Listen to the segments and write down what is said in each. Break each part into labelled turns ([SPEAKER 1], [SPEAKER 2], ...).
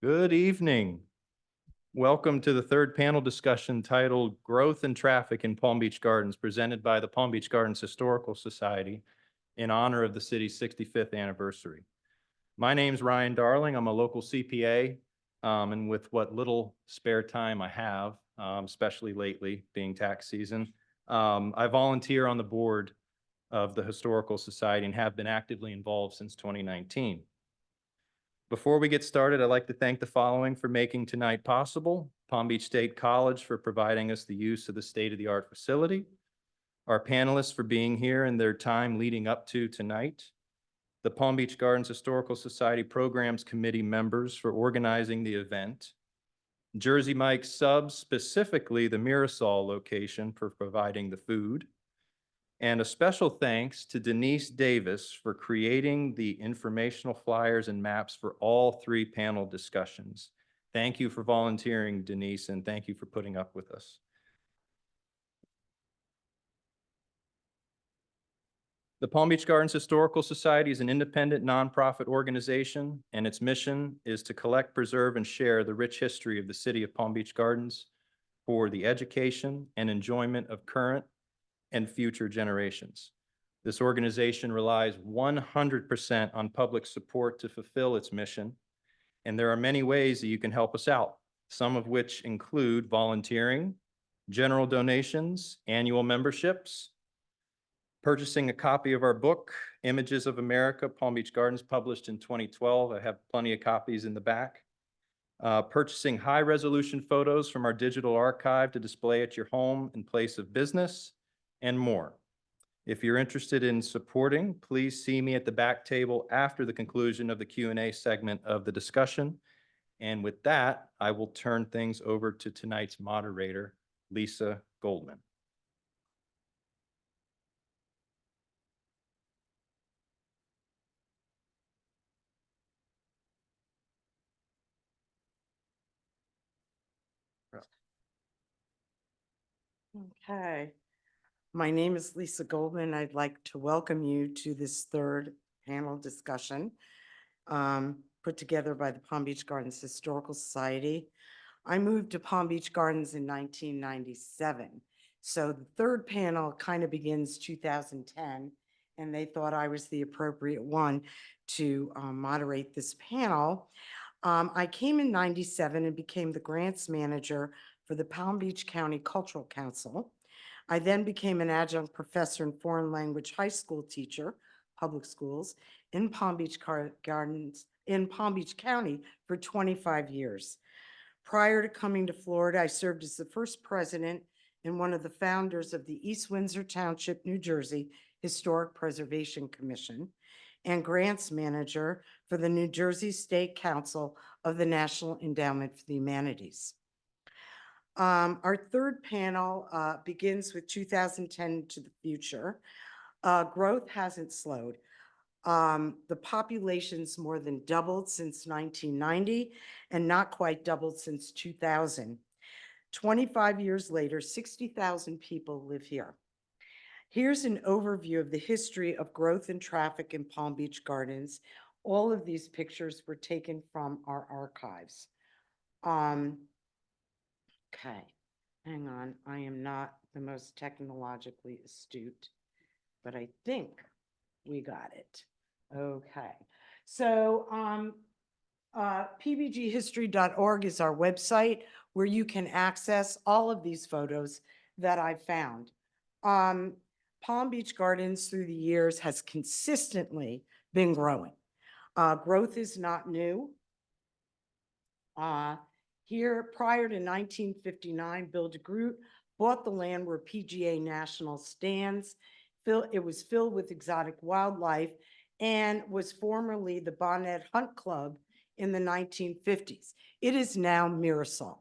[SPEAKER 1] Good evening. Welcome to the third panel discussion titled Growth and Traffic in Palm Beach Gardens, presented by the Palm Beach Gardens Historical Society in honor of the city's 65th anniversary. My name's Ryan Darling. I'm a local CPA, and with what little spare time I have, especially lately being tax season, I volunteer on the board of the Historical Society and have been actively involved since 2019. Before we get started, I'd like to thank the following for making tonight possible: Palm Beach State College for providing us the use of the state-of-the-art facility, our panelists for being here and their time leading up to tonight, the Palm Beach Gardens Historical Society Programs Committee members for organizing the event, Jersey Mike's Subs, specifically the Mirasol location, for providing the food, and a special thanks to Denise Davis for creating the informational flyers and maps for all three panel discussions. Thank you for volunteering, Denise, and thank you for putting up with us. The Palm Beach Gardens Historical Society is an independent nonprofit organization, and its mission is to collect, preserve, and share the rich history of the city of Palm Beach Gardens for the education and enjoyment of current and future generations. This organization relies 100% on public support to fulfill its mission, and there are many ways that you can help us out, some of which include volunteering, general donations, annual memberships, purchasing a copy of our book, Images of America, Palm Beach Gardens, published in 2012. I have plenty of copies in the back. Purchasing high-resolution photos from our digital archive to display at your home and place of business, and more. If you're interested in supporting, please see me at the back table after the conclusion of the Q&A segment of the discussion. And with that, I will turn things over to tonight's moderator, Lisa Goldman.
[SPEAKER 2] Okay. My name is Lisa Goldman. I'd like to welcome you to this third panel discussion put together by the Palm Beach Gardens Historical Society. I moved to Palm Beach Gardens in 1997. So the third panel kind of begins 2010, and they thought I was the appropriate one to moderate this panel. I came in 97 and became the grants manager for the Palm Beach County Cultural Council. I then became an adjunct professor and foreign language high school teacher, public schools, in Palm Beach Gardens, in Palm Beach County for 25 years. Prior to coming to Florida, I served as the first president and one of the founders of the East Windsor Township, New Jersey Historic Preservation Commission, and grants manager for the New Jersey State Council of the National Endowment for the Humanities. Our third panel begins with 2010 to the future. Growth hasn't slowed. The population's more than doubled since 1990 and not quite doubled since 2000. 25 years later, 60,000 people live here. Here's an overview of the history of growth and traffic in Palm Beach Gardens. All of these pictures were taken from our archives. Okay, hang on. I am not the most technologically astute, but I think we got it. Okay, so pbghistory.org is our website where you can access all of these photos that I found. Palm Beach Gardens through the years has consistently been growing. Growth is not new. Here, prior to 1959, Bill DeGroot bought the land where PGA National stands. It was filled with exotic wildlife and was formerly the Bonnet Hunt Club in the 1950s. It is now Mirasol.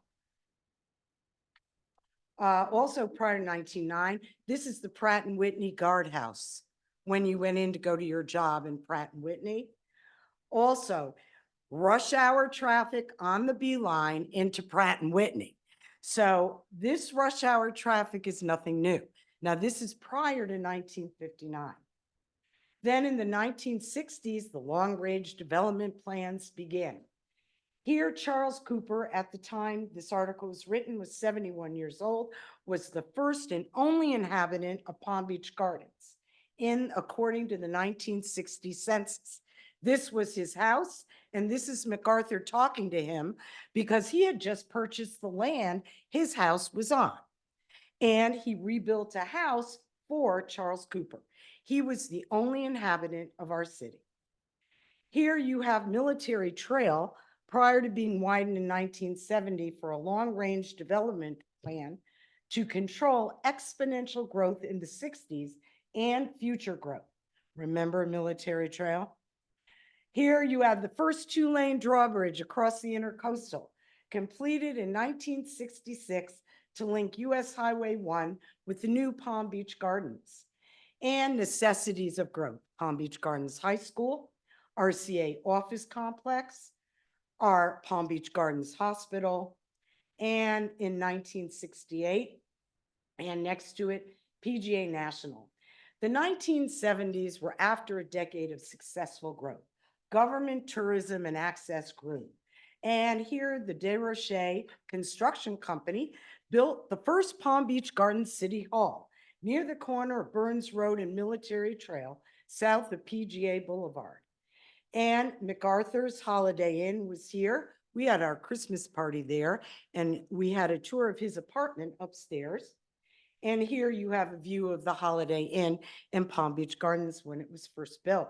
[SPEAKER 2] Also prior to 1909, this is the Pratt & Whitney guardhouse when you went in to go to your job in Pratt & Whitney. Also, rush hour traffic on the B line into Pratt & Whitney. So this rush hour traffic is nothing new. Now, this is prior to 1959. Then in the 1960s, the long-range development plans began. Here, Charles Cooper, at the time this article was written, was 71 years old, was the first and only inhabitant of Palm Beach Gardens according to the 1960 census. This was his house, and this is MacArthur talking to him because he had just purchased the land his house was on. And he rebuilt a house for Charles Cooper. He was the only inhabitant of our city. Here you have Military Trail, prior to being widened in 1970 for a long-range development plan to control exponential growth in the 60s and future growth. Remember Military Trail? Here you have the first two-lane drawbridge across the Intercoastal, completed in 1966 to link US Highway 1 with the new Palm Beach Gardens. And necessities of growth: Palm Beach Gardens High School, RCA office complex, our Palm Beach Gardens Hospital, and in 1968, and next to it, PGA National. The 1970s were after a decade of successful growth. Government, tourism, and access grew. And here, the DesRochers Construction Company built the first Palm Beach Gardens City Hall near the corner of Burns Road and Military Trail, south of PGA Boulevard. And MacArthur's Holiday Inn was here. We had our Christmas party there, and we had a tour of his apartment upstairs. And here you have a view of the Holiday Inn in Palm Beach Gardens when it was first built.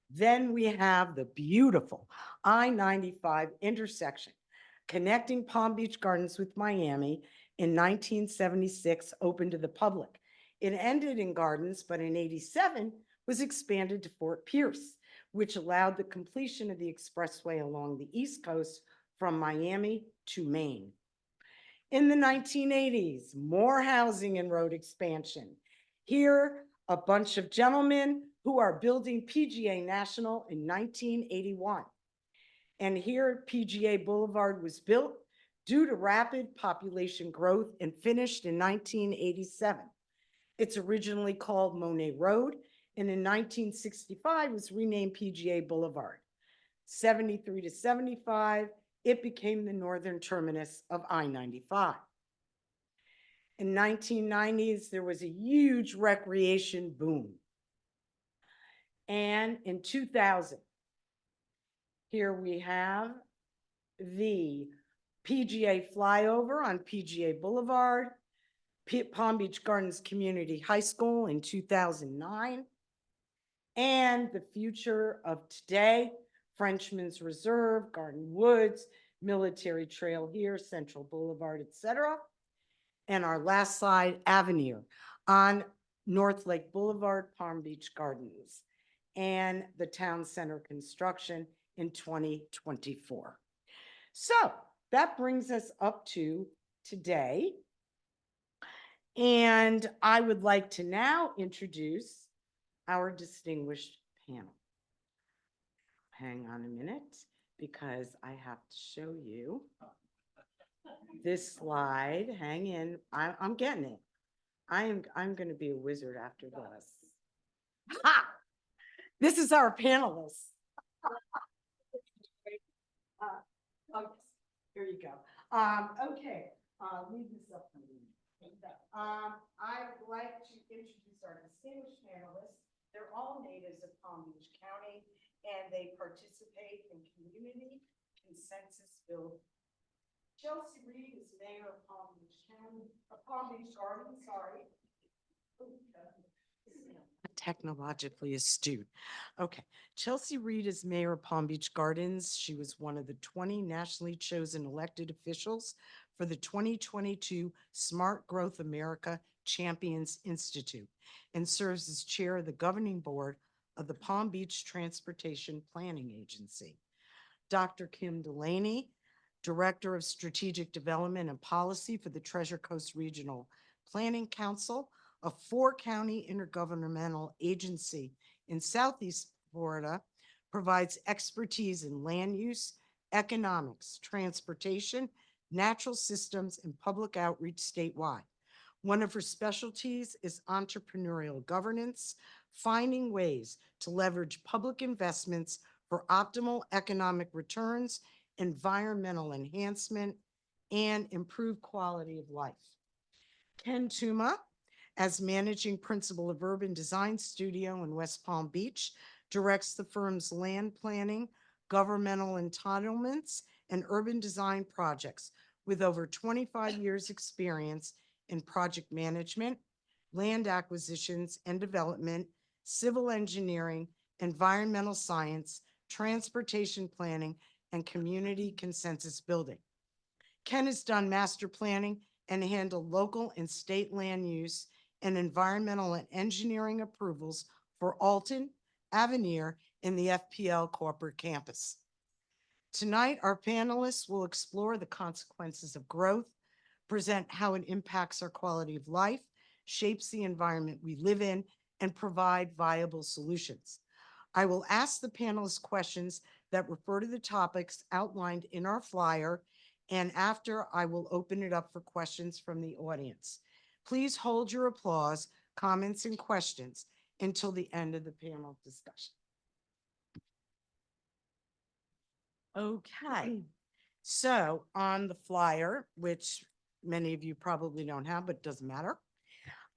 [SPEAKER 2] Then we have the beautiful I-95 intersection connecting Palm Beach Gardens with Miami in 1976, opened to the public. It ended in Gardens, but in 87 was expanded to Fort Pierce, which allowed the completion of the expressway along the East Coast from Miami to Maine. In the 1980s, more housing and road expansion. Here, a bunch of gentlemen who are building PGA National in 1981. And here, PGA Boulevard was built due to rapid population growth and finished in 1987. It's originally called Monet Road, and in 1965 was renamed PGA Boulevard. 73 to 75, it became the northern terminus of I-95. In 1990s, there was a huge recreation boom. And in 2000, here we have the PGA flyover on PGA Boulevard, Palm Beach Gardens Community High School in 2009, and the future of today, Frenchman's Reserve, Garden Woods, Military Trail here, Central Boulevard, etc. And our last slide, Avenir on North Lake Boulevard, Palm Beach Gardens, and the town center construction in 2024. So that brings us up to today. And I would like to now introduce our distinguished panel. Hang on a minute, because I have to show you this slide. Hang in. I'm getting it. I'm going to be a wizard after this. Ha! This is our panelists. Okay, here you go. Okay, leave this up for me. I would like to introduce our distinguished panelists. They're all natives of Palm Beach County, and they participate in community consensus building. Chelsea Reed is mayor of Palm Beach County, Palm Beach Gardens, sorry. Technologically astute. Okay. Chelsea Reed is mayor of Palm Beach Gardens. She was one of the 20 nationally chosen elected officials for the 2022 Smart Growth America Champions Institute and serves as chair of the governing board of the Palm Beach Transportation Planning Agency. Dr. Kim Delaney, Director of Strategic Development and Policy for the Treasure Coast Regional Planning Council, a 4-county intergovernmental agency in Southeast Florida, provides expertise in land use, economics, transportation, natural systems, and public outreach statewide. One of her specialties is entrepreneurial governance, finding ways to leverage public investments for optimal economic returns environmental enhancement, and improved quality of life. Ken Tuma, as managing principal of Urban Design Studio in West Palm Beach, directs the firm's land planning, governmental entitlements, and urban design projects with over 25 years' experience in project management, land acquisitions and development, civil engineering, environmental science, transportation planning, and community consensus building. Ken has done master planning and handled local and state land use and environmental and engineering approvals for Alton, Avenir, and the FPL corporate campus. Tonight, our panelists will explore the consequences of growth, present how it impacts our quality of life, shapes the environment we live in, and provide viable solutions. I will ask the panelists questions that refer to the topics outlined in our flyer, and after I will open it up for questions from the audience. Please hold your applause, comments, and questions until the end of the panel discussion. Okay, so on the flyer, which many of you probably don't have, but doesn't matter.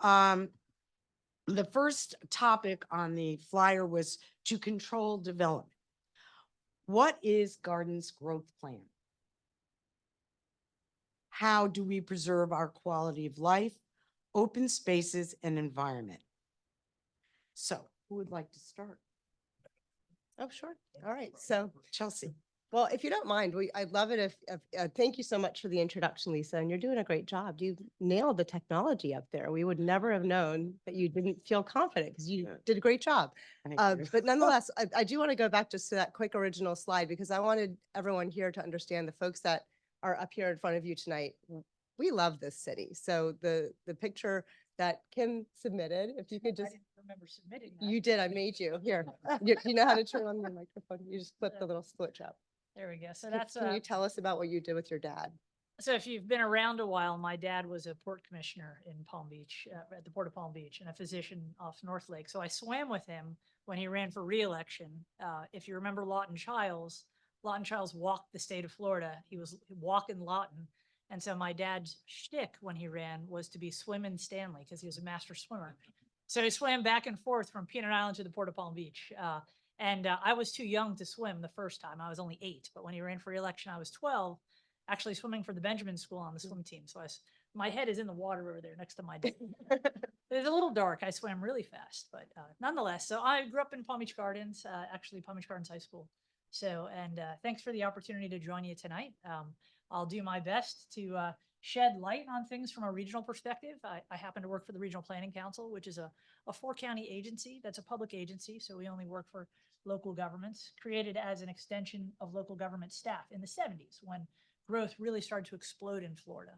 [SPEAKER 2] The first topic on the flyer was to control development. What is Garden's growth plan? How do we preserve our quality of life, open spaces, and environment? So who would like to start?
[SPEAKER 3] Oh, sure. All right. So,
[SPEAKER 2] Chelsea.
[SPEAKER 3] well, if you don't mind, I'd love it if thank you so much for the introduction, Lisa, and you're doing a great job. You nailed the technology up there. We would never have known that you didn't feel confident because you did a great job.
[SPEAKER 2] Thank you.
[SPEAKER 3] But nonetheless, I do want to go back just to that quick original slide because I wanted everyone here to understand, the folks that are up here in front of you tonight, we love this city. So the picture that Kim submitted, if you could
[SPEAKER 4] I
[SPEAKER 3] just,
[SPEAKER 4] didn't remember submitting that.
[SPEAKER 3] you did, I made you. Here, you know how to turn on the microphone. You just flip the little switch up.
[SPEAKER 4] There we go. So
[SPEAKER 3] Can-
[SPEAKER 4] that's,
[SPEAKER 3] Can you tell us about what you did with your dad?
[SPEAKER 4] so if you've been around a while, my dad was a port commissioner in Palm Beach, at the Port of Palm Beach, and a physician off North Lake. So I swam with him when he ran for reelection. If you remember Lawton Childs walked the state of Florida. He was walking Lawton. And so my dad's shtick when he ran was to be swimming Stanley because he was a master swimmer. So he swam back and forth from Peanut Island to the Port of Palm Beach. I was too young to swim the first time. I was only 8, but when he ran for reelection, I was 12, actually swimming for the Benjamin School on the swim team. So my head is in the water over there next to my dad. It's a little dark. I swam really fast, but nonetheless. So I grew up in Palm Beach Gardens, actually Palm Beach Gardens High School. So, thanks for the opportunity to join you tonight. I'll do my best to shed light on things from a regional perspective. I happen to work for the Regional Planning Council, which is a 4-county agency. That's a public agency, so we only work for local governments, created as an extension of local government staff in the 70s when growth really started to explode in Florida.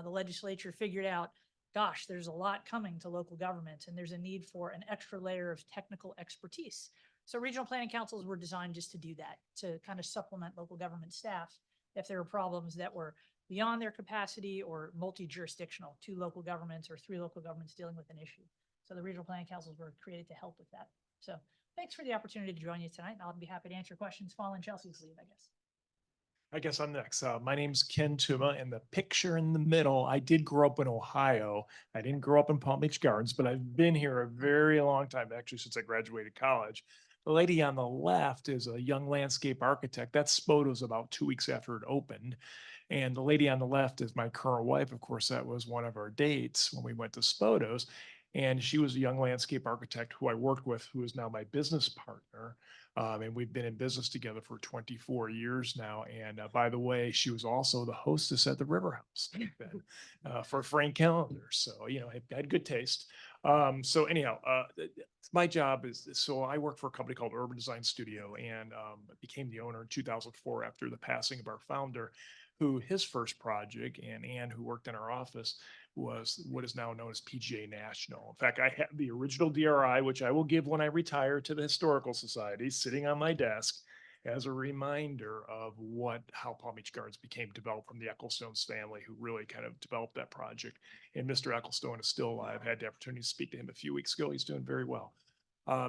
[SPEAKER 4] The legislature figured out, gosh, there's a lot coming to local government, and there's a need for an extra layer of technical expertise. So regional planning councils were designed just to do that, to kind of supplement local government staff if there were problems that were beyond their capacity or multi-jurisdictional, 2 local governments or 3 local governments dealing with an issue. So the regional planning councils were created to help with that. So thanks for the opportunity to join you tonight. I'll be happy to answer questions following Chelsea's lead, I guess.
[SPEAKER 5] I guess I'm next. My name's Ken Tuma, and the picture in the middle, I did grow up in Ohio. I didn't grow up in Palm Beach Gardens, but I've been here a very long time, actually, since I graduated college. The lady on the left is a young landscape architect. That SPOD was about 2 weeks after it opened. And the lady on the left is my current wife. Of course, that was one of our dates when we went to Spodos. And she was a young landscape architect who I worked with, who is now my business partner. And we've been in business together for 24 years now. And by the way, she was also the hostess at the River House for Frank Callender. So, I had good taste. So anyhow, my job is, so I work for a company called Urban Design Studio, and became the owner in 2004 after the passing of our founder, who his first project, and Ann, who worked in our office, was what is now known as PGA National. In fact, I have the original DRI, which I will give when I retire to the Historical Society, sitting on my desk as a reminder of how Palm Beach Gardens became developed from the Ecclestones family, who really kind of developed that project. And Mr. Ecclestone is still alive. I had the opportunity to speak to him a few weeks ago. He's doing very well.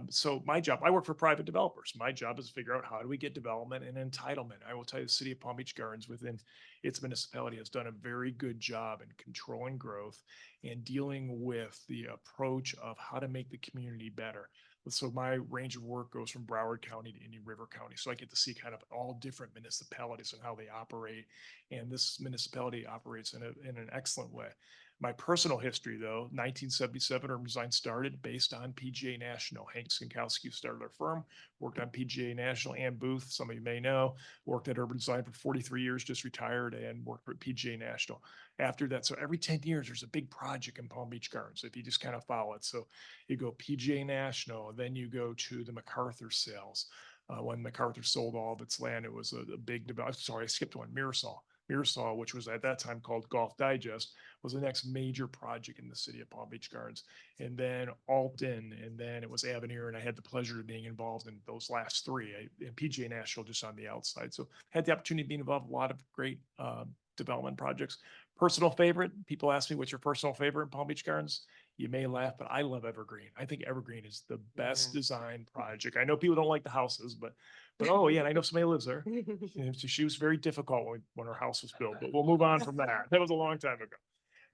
[SPEAKER 5] So my job, I work for private developers. My job is to figure out how do we get development and entitlement. I will tell you, the city of Palm Beach Gardens within its municipality has done a very good job in controlling growth and dealing with the approach of how to make the community better. So my range of work goes from Broward County to Indian River County. So I get to see kind of all different municipalities and how they operate. And this municipality operates in an excellent way. My personal history, though, 1977, urban design started based on PGA National. Hank Skinkowski started our firm, worked on PGA National and Booth, some of you may know, worked at urban design for 43 years, just retired, and worked for PGA National. After that, so every 10 years, there's a big project in Palm Beach Gardens, if you just kind of follow it. So you go PGA National, then you go to the MacArthur sales. When MacArthur sold all of its land, it was a big development. Sorry, I skipped one, Mirasol. Mirasol, which was at that time called Golf Digest, was the next major project in the city of Palm Beach Gardens. And then Alton, and then it was Avenir, and I had the pleasure of being involved in those last three, and PGA National just on the outside. So had the opportunity to be involved in a lot of great development projects. Personal favorite, people ask me, what's your personal favorite in Palm Beach Gardens? You may laugh, but I love Evergreen. I think Evergreen is the best design project. I know people don't like the houses, but oh yeah, and I know somebody lives there. And so she was very difficult when her house was built, but we'll move on from that. That was a long time ago.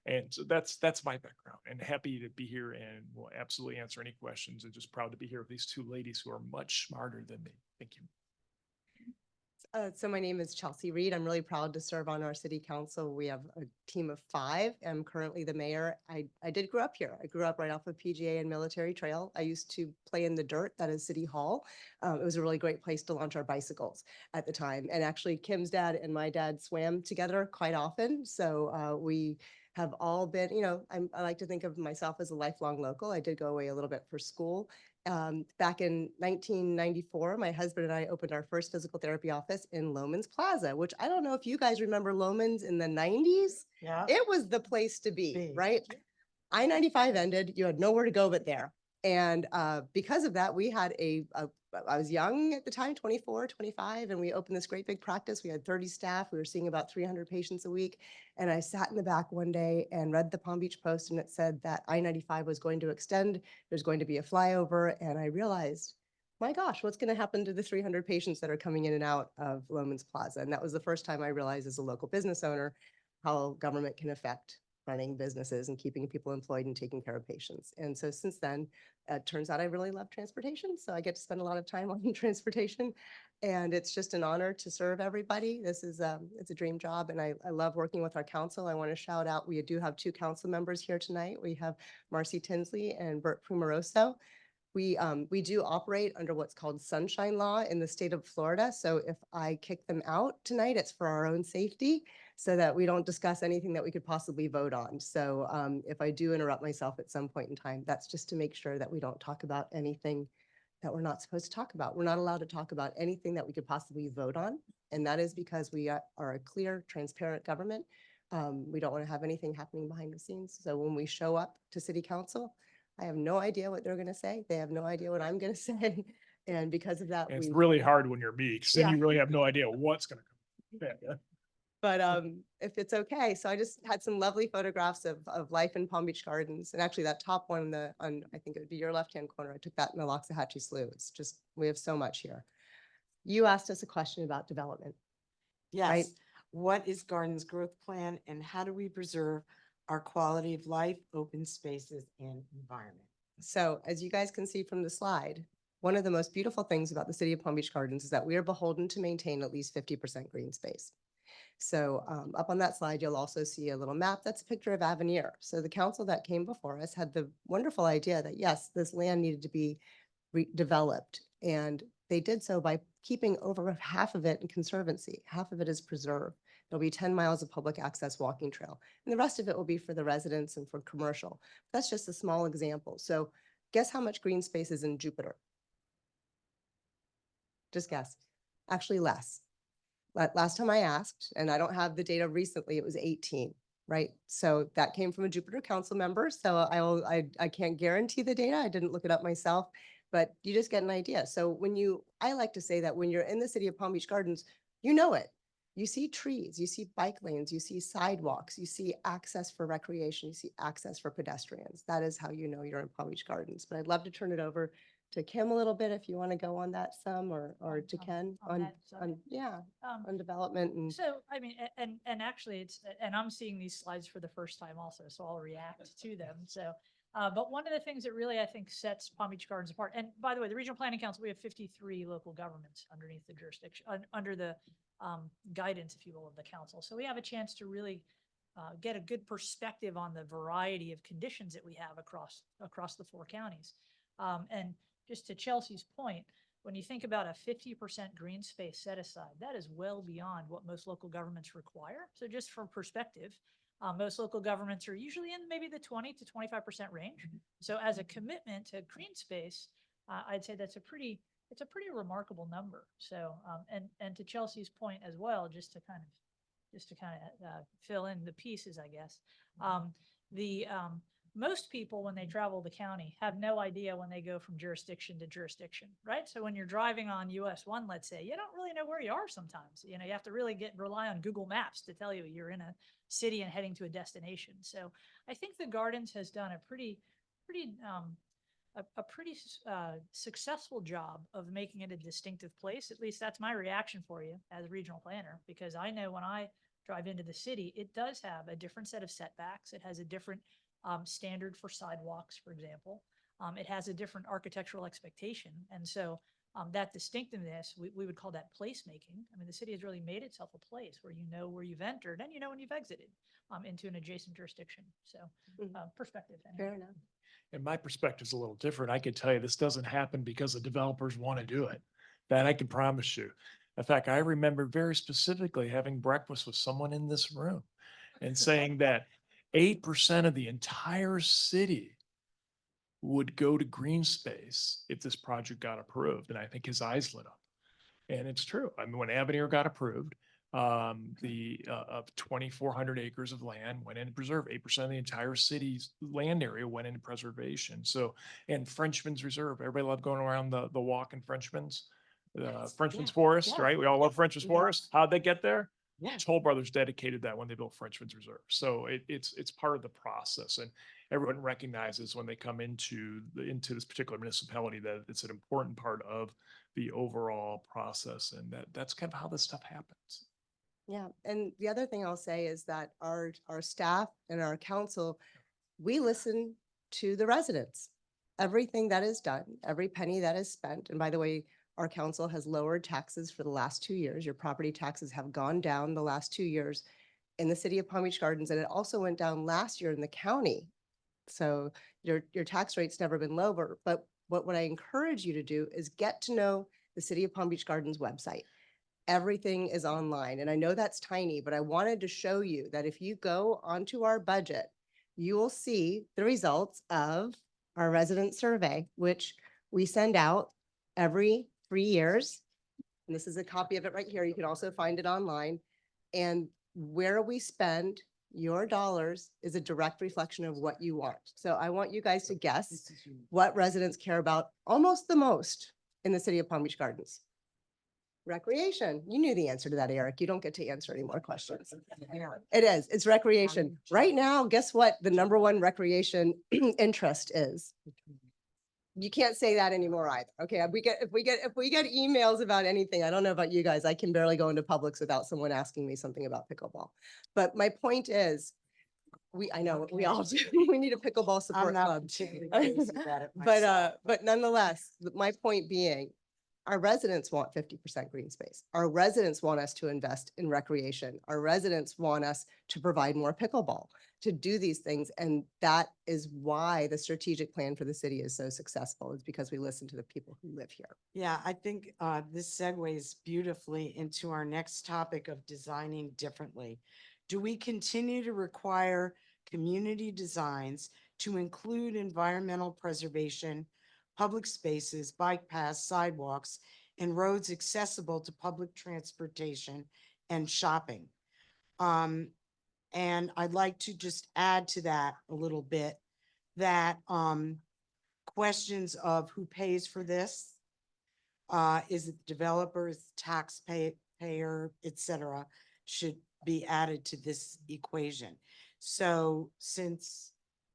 [SPEAKER 5] And so that's my background, and happy to be here and will absolutely answer any questions, and just proud to be here with these two ladies who are much smarter than me. Thank you.
[SPEAKER 3] So my name is Chelsea Reed. I'm really proud to serve on our city council. We have a team of 5. I'm currently the mayor. I did grow up here. I grew up right off of PGA and Military Trail. I used to play in the dirt that is City Hall. It was a really great place to launch our bicycles at the time. And actually Kim's dad and my dad swam together quite often. So we have all been, I like to think of myself as a lifelong local. I did go away a little bit for school. Back in 1994, my husband and I opened our first physical therapy office in Loman's Plaza, which I don't know if you guys remember Loman's in the 90s.
[SPEAKER 2] Yeah.
[SPEAKER 3] It was the place to be,
[SPEAKER 2] Big.
[SPEAKER 3] right? I-95 ended, you had nowhere to go but there. And because of that, we had I was young at the time, 24, 25, and we opened this great big practice. We had 30 staff. We were seeing about 300 patients a week. And I sat in the back one day and read the Palm Beach Post, and it said that I-95 was going to extend. There's going to be a flyover. And I realized, my gosh, what's going to happen to the 300 patients that are coming in and out of Loman's Plaza? And that was the first time I realized as a local business owner how government can affect running businesses and keeping people employed and taking care of patients. And so since then, it turns out I really love transportation. So I get to spend a lot of time on transportation, and it's just an honor to serve everybody. This is it's a dream job, and I love working with our council. I want to shout out, we do have 2 council members here tonight. We have Marcy Tinsley and Bert Primoroso. We do operate under what's called sunshine law in the state of Florida. So if I kick them out tonight, it's for our own safety, so that we don't discuss anything that we could possibly vote on. So if I do interrupt myself at some point in time, that's just to make sure that we don't talk about anything that we're not supposed to talk about. We're not allowed to talk about anything that we could possibly vote on. And that is because we are a clear, transparent government. We don't want to have anything happening behind the scenes. So when we show up to city council, I have no idea what they're going to say. They have no idea what I'm going to say. And because of that,
[SPEAKER 5] And it's really hard when you're me, because then
[SPEAKER 3] Yeah.
[SPEAKER 5] you really have no idea what's going to come. Yeah.
[SPEAKER 3] but if it's okay. So I just had some lovely photographs of life in Palm Beach Gardens. And actually that top one on I think it would be your left-hand corner. I took that in the Loxahatchee Slough. It's just, we have so much here. You asked us a question about development. Right.
[SPEAKER 2] Yes. What is Gardens Growth Plan, and how do we preserve our quality of life, open spaces, and environment?
[SPEAKER 3] So as you guys can see from the slide, one of the most beautiful things about the city of Palm Beach Gardens is that we are beholden to maintain at least 50% green space. So up on that slide, you'll also see a little map. That's a picture of Avenir. So the council that came before us had the wonderful idea that yes, this land needed to be developed. And they did so by keeping over half of it in conservancy. Half of it is preserved. There'll be 10 miles of public access walking trail. And the rest of it will be for the residents and for commercial. That's just a small example. So guess how much green space is in Jupiter? Just guess. Actually less. Last time I asked, and I don't have the data recently, it was 18, right? So that came from a Jupiter council member. So I can't guarantee the data. I didn't look it up myself, but you just get an idea. So I like to say that when you're in the city of Palm Beach Gardens, you know it. You see trees, you see bike lanes, you see sidewalks, you see access for recreation, you see access for pedestrians. That is how you know you're in Palm Beach Gardens. But I'd love to turn it over to Kim a little bit if you want to go on that some, or to Ken
[SPEAKER 4] on that subject?
[SPEAKER 3] yeah,
[SPEAKER 4] Um,
[SPEAKER 3] on development and.
[SPEAKER 4] So, I mean, and actually it's, and I'm seeing these slides for the first time also, so I'll react to them. So, but one of the things that really I think sets Palm Beach Gardens apart, and by the way, the Regional Planning Council, we have 53 local governments underneath the jurisdiction, under the guidance, if you will, of the council. So we have a chance to really get a good perspective on the variety of conditions that we have across the 4 counties. And just to Chelsea's point, when you think about a 50% green space set aside, that is well beyond what most local governments require. So just for perspective, most local governments are usually in maybe the 20 to 25% range. So as a commitment to green space, I'd say it's a pretty remarkable number. So, and to Chelsea's point as well, just to kind of fill in the pieces, I guess. Most people, when they travel the county, have no idea when they go from jurisdiction to jurisdiction, right? So when you're driving on US 1, let's say, you don't really know where you are sometimes. You know, you have to really rely on Google Maps to tell you you're in a city and heading to a destination. So I think the Gardens has done a pretty successful job of making it a distinctive place. At least that's my reaction for you as a regional planner, because I know when I drive into the city, it does have a different set of setbacks. It has a different standard for sidewalks, for example. It has a different architectural expectation. And so that distinctiveness, we would call that placemaking. I mean, the city has really made itself a place where you know where you've entered and you know when you've exited into an adjacent jurisdiction. So perspective. Anyway.
[SPEAKER 3] Fair enough.
[SPEAKER 5] And my perspective's a little different. I could tell you this doesn't happen because the developers want to do it. That I can promise you. In fact, I remember very specifically having breakfast with someone in this room and saying that 8% of the entire city would go to green space if this project got approved. And I think his eyes lit up. And it's true. I mean, when Avenir got approved, of 2,400 acres of land went into preserve. 8% of the entire city's land area went into preservation. So, and Frenchman's Reserve, everybody loved going around the walk in Frenchman's, Frenchman's
[SPEAKER 2] Yeah,
[SPEAKER 5] Forest,
[SPEAKER 2] yeah,
[SPEAKER 5] right? We all love Frenchman's
[SPEAKER 2] yeah.
[SPEAKER 5] Forest. How'd they get there?
[SPEAKER 2] Yeah.
[SPEAKER 5] Toll Brothers dedicated that when they built Frenchman's Reserve. So it's part of the process, and everyone recognizes when they come into this particular municipality that it's an important part of the overall process, and that's kind of how this stuff happens.
[SPEAKER 3] Yeah, and the other thing I'll say is that our staff and our council, we listen to the residents. Everything that is done, every penny that is spent, and by the way, our council has lowered taxes for the last 2 years. Your property taxes have gone down the last 2 years in the city of Palm Beach Gardens, and it also went down last year in the county. So your tax rate's never been lower, but what I encourage you to do is get to know the city of Palm Beach Gardens website. Everything is online. And I know that's tiny, but I wanted to show you that if you go onto our budget, you will see the results of our resident survey, which we send out every 3 years. And this is a copy of it right here. You can also find it online. And where we spend your dollars is a direct reflection of what you want. So I want you guys to guess what residents care about almost the most in the city of Palm Beach Gardens. Recreation. You knew the answer to that, Eric. You don't get to answer any more questions. It is. It's recreation. Right now, guess what the #1 recreation interest is? You can't say that anymore either. Okay, if we get emails about anything, I don't know about you guys, I can barely go into Publix without someone asking me something about pickleball. But my point is, I know we all do. We need a pickleball
[SPEAKER 2] I'm
[SPEAKER 3] support
[SPEAKER 2] not
[SPEAKER 3] club.
[SPEAKER 2] particularly crazy about it myself.
[SPEAKER 3] But nonetheless, my point being, our residents want 50% green space. Our residents want us to invest in recreation. Our residents want us to provide more pickleball, to do these things. And that is why the strategic plan for the city is so successful, is because we listen to the people who live here.
[SPEAKER 2] Yeah, I think this segues beautifully into our next topic of designing differently. Do we continue to require community designs to include environmental preservation, public spaces, bike paths, sidewalks, and roads accessible to public transportation and shopping? And I'd like to just add to that a little bit that questions of who pays for this, is it the developers, taxpayer, et cetera, should be added to this equation. So since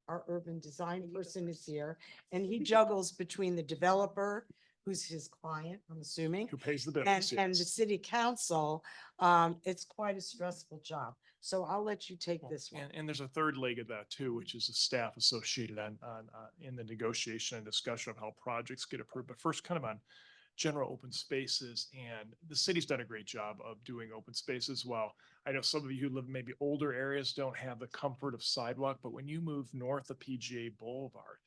[SPEAKER 2] our urban design person is here, and he juggles between the developer, who's his client, I'm assuming,
[SPEAKER 5] Who pays the
[SPEAKER 2] and,
[SPEAKER 5] bills?
[SPEAKER 2] and the
[SPEAKER 5] Yes.
[SPEAKER 2] city council. It's quite a stressful job. So I'll let you take this one.
[SPEAKER 5] And there's a third leg of that too, which is the staff associated in the negotiation and discussion of how projects get approved. But first, kind of on general open spaces, and the city's done a great job of doing open spaces. Well, I know some of you who live in maybe older areas don't have the comfort of sidewalk, but when you move north of PGA Boulevard,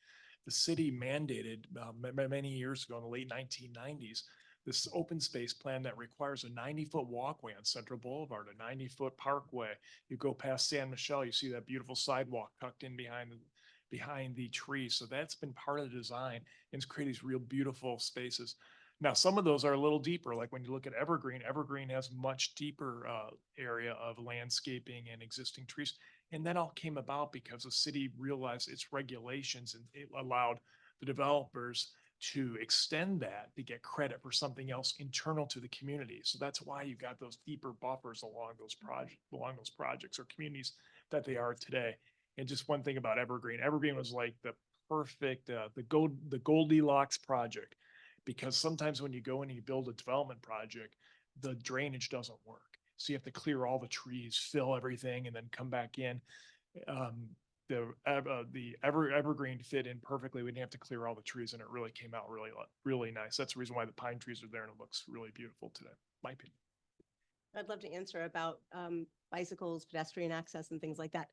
[SPEAKER 5] the city mandated many years ago in the late 1990s, this open space plan that requires a 90-foot walkway on Central Boulevard, a 90-foot parkway. You go past San Michelle, you see that beautiful sidewalk tucked in behind the trees. So that's been part of the design, and it's created these real beautiful spaces. Now, some of those are a little deeper, like when you look at Evergreen, Evergreen has much deeper area of landscaping and existing trees. And that all came about because the city realized its regulations, and it allowed the developers to extend that to get credit for something else internal to the community. So that's why you got those deeper buffers along those projects or communities that they are today. And just one thing about Evergreen, Evergreen was like the perfect, the Goldilocks project, because sometimes when you go in and you build a development project, the drainage doesn't work. So you have to clear all the trees, fill everything, and then come back in. The evergreen fit in perfectly. We didn't have to clear all the trees, and it really came out really nice. That's the reason why the pine trees are there, and it looks really beautiful today, my opinion.
[SPEAKER 3] I'd love to answer about bicycles, pedestrian access and things like that.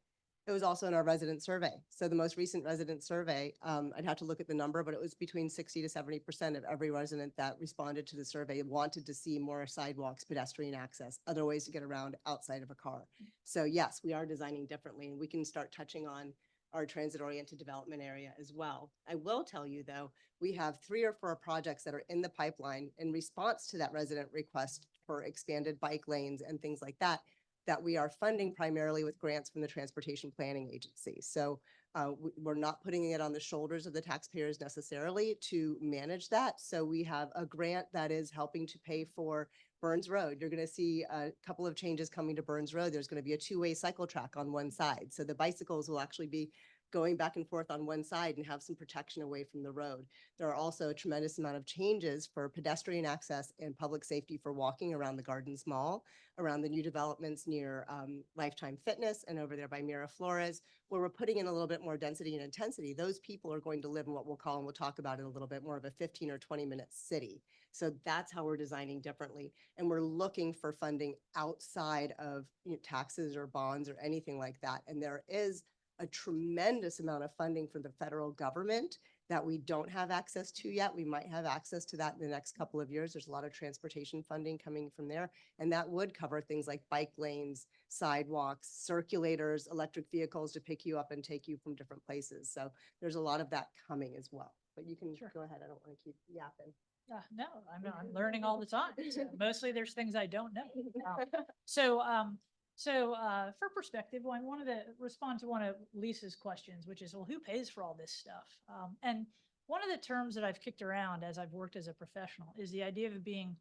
[SPEAKER 3] It was also in our resident survey. So the most recent resident survey, I'd have to look at the number, but it was between 60 to 70% of every resident that responded to the survey wanted to see more sidewalks, pedestrian access, other ways to get around outside of a car. So yes, we are designing differently, and we can start touching on our transit-oriented development area as well. I will tell you though, we have 3 or 4 projects that are in the pipeline in response to that resident request for expanded bike lanes and things like that, that we are funding primarily with grants from the Transportation Planning Agency. So we're not putting it on the shoulders of the taxpayers necessarily to manage that. So we have a grant that is helping to pay for Burns Road. You're going to see a couple of changes coming to Burns Road. There's going to be a 2-way cycle track on one side. So the bicycles will actually be going back and forth on one side and have some protection away from the road. There are also a tremendous amount of changes for pedestrian access and public safety for walking around the Gardens Mall, around the new developments near Lifetime Fitness and over there by Miraflores, where we're putting in a little bit more density and intensity. Those people are going to live in what we'll call, and we'll talk about it a little bit more, of a 15 or 20-minute city. So that's how we're designing differently. And we're looking for funding outside of taxes or bonds or anything like that. And there is a tremendous amount of funding from the federal government that we don't have access to yet. We might have access to that in the next couple of years. There's a lot of transportation funding coming from there, and that would cover things like bike lanes, sidewalks, circulators, electric vehicles to pick you up and take you from different places. So there's a lot of that coming as well. But you can go ahead. I don't want to keep yapping.
[SPEAKER 4] No, I'm learning all the time. So mostly there's things I don't know. For perspective, I wanted to respond to one of Lisa's questions, which is, well, who pays for all this stuff? And one of the terms that I've kicked around as I've worked as a professional is the idea of being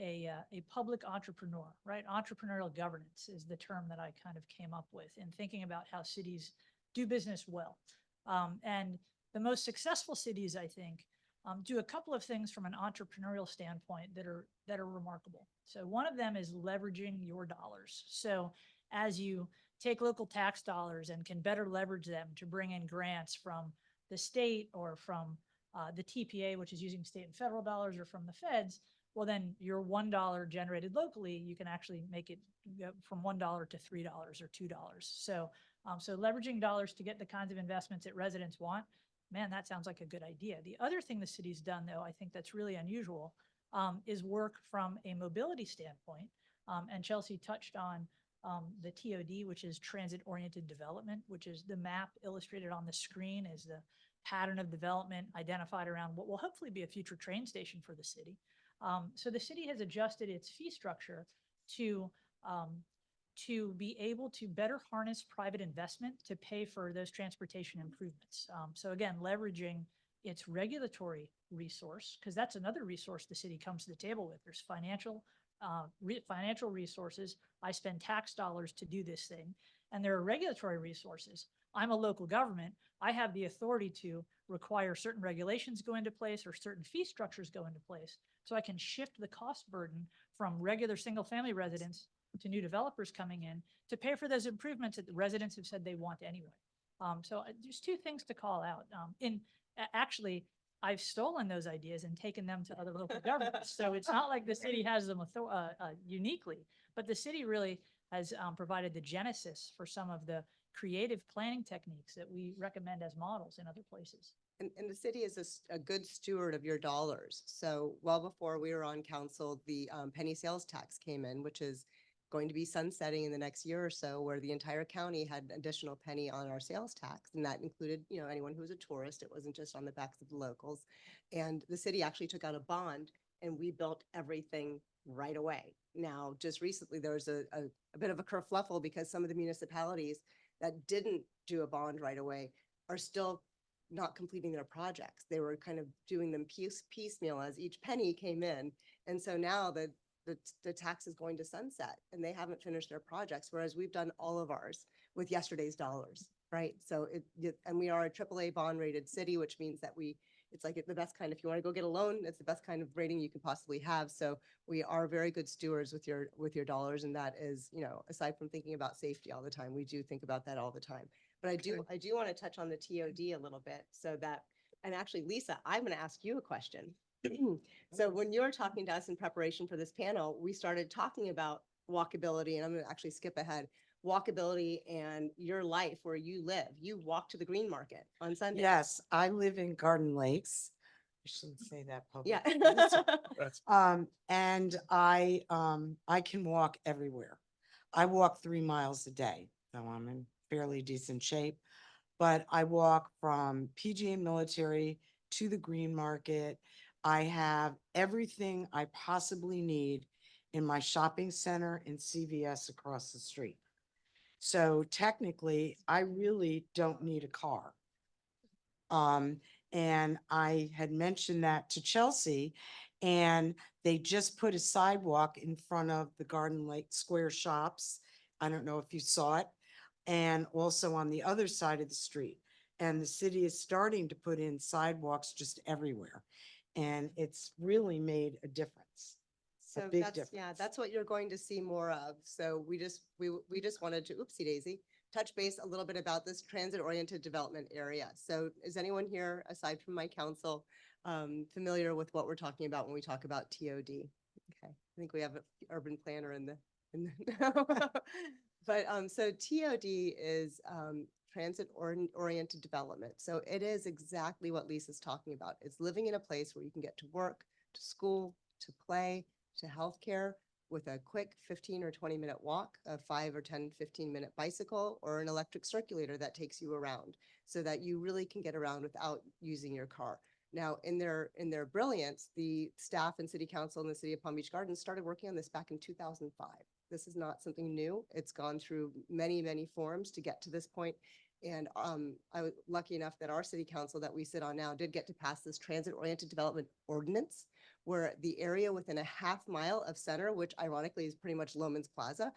[SPEAKER 4] a public entrepreneur, right? Entrepreneurial governance is the term that I kind of came up with in thinking about how cities do business well. And the most successful cities, I think, do a couple of things from an entrepreneurial standpoint that are remarkable. So one of them is leveraging your dollars. So as you take local tax dollars and can better leverage them to bring in grants from the state or from the TPA, which is using state and federal dollars, or from the feds, well, then your $1 generated locally, you can actually make it go from $1 to $3 or $2. So leveraging dollars to get the kinds of investments that residents want, man, that sounds like a good idea. The other thing the city's done, though, I think that's really unusual, is work from a mobility standpoint. And Chelsea touched on the TOD, which is transit-oriented development, which is the map illustrated on the screen is the pattern of development identified around what will hopefully be a future train station for the city. So the city has adjusted its fee structure to be able to better harness private investment to pay for those transportation improvements. So again, leveraging its regulatory resource, because that's another resource the city comes to the table with. There's financial resources. I spend tax dollars to do this thing. And there are regulatory resources. I'm a local government. I have the authority to require certain regulations go into place or certain fee structures go into place. So I can shift the cost burden from regular single-family residents to new developers coming in to pay for those improvements that the residents have said they want anyway. There's two things to call out. Actually, I've stolen those ideas and taken them to other local governments. So it's not like the city has them uniquely, but the city really has provided the genesis for some of the creative planning techniques that we recommend as models in other places.
[SPEAKER 3] And the city is a good steward of your dollars. So well before we were on council, the penny sales tax came in, which is going to be sunsetting in the next year or so, where the entire county had additional penny on our sales tax. And that included, you know, anyone who was a tourist. It wasn't just on the backs of the locals. And the city actually took out a bond and we built everything right away. Now, just recently, there was a bit of a kerfluffle because some of the municipalities that didn't do a bond right away are still not completing their projects. They were kind of doing them piecemeal as each penny came in. And so now the tax is going to sunset and they haven't finished their projects, whereas we've done all of ours with yesterday's dollars, right? So and we are a AAA bond rated city, which means that it's like the best kind. If you want to go get a loan, it's the best kind of rating you can possibly have. So we are very good stewards with your dollars. And that is, you know, aside from thinking about safety all the time, we do think about that all the time. But I do want to touch on the TOD a little bit so that, and actually, Lisa, I'm going to ask you a question. So when you were talking to us in preparation for this panel, we started talking about walkability, and I'm going to actually skip ahead. Walkability and your life where you live. You walk to the green market on Sunday.
[SPEAKER 2] Yes, I live in Garden Lakes. I shouldn't say that
[SPEAKER 3] Yeah.
[SPEAKER 2] publicly.
[SPEAKER 5] That's
[SPEAKER 2] And I can walk everywhere. I walk 3 miles a day, though I'm in fairly decent shape. But I walk from PGA Military to the Green Market. I have everything I possibly need in my shopping center and CVS across the street. So technically, I really don't need a car. And I had mentioned that to Chelsea, and they just put a sidewalk in front of the Garden Lake Square shops. I don't know if you saw it. And also on the other side of the street. And the city is starting to put in sidewalks just everywhere. And it's really made a difference.
[SPEAKER 3] So
[SPEAKER 2] big
[SPEAKER 3] that's, yeah,
[SPEAKER 2] difference.
[SPEAKER 3] that's what you're going to see more of. So we just wanted to, oopsie daisy, touch base a little bit about this transit-oriented development area. So is anyone here, aside from my council, familiar with what we're talking about when we talk about TOD? Okay, I think we have an urban planner in the but so TOD is transit-oriented development. So it is exactly what Lisa's talking about. It's living in a place where you can get to work, to school, to play, to healthcare with a quick 15 or 20-minute walk, a 5 or 10, 15-minute bicycle, or an electric circulator that takes you around so that you really can get around without using your car. Now, in their brilliance, the staff and city council in the city of Palm Beach Gardens started working on this back in 2005. This is not something new. It's gone through many, many forms to get to this point. And I was lucky enough that our city council that we sit on now did get to pass this transit-oriented development ordinance, where the area within a half mile of center, which ironically is pretty much Loman's Plaza,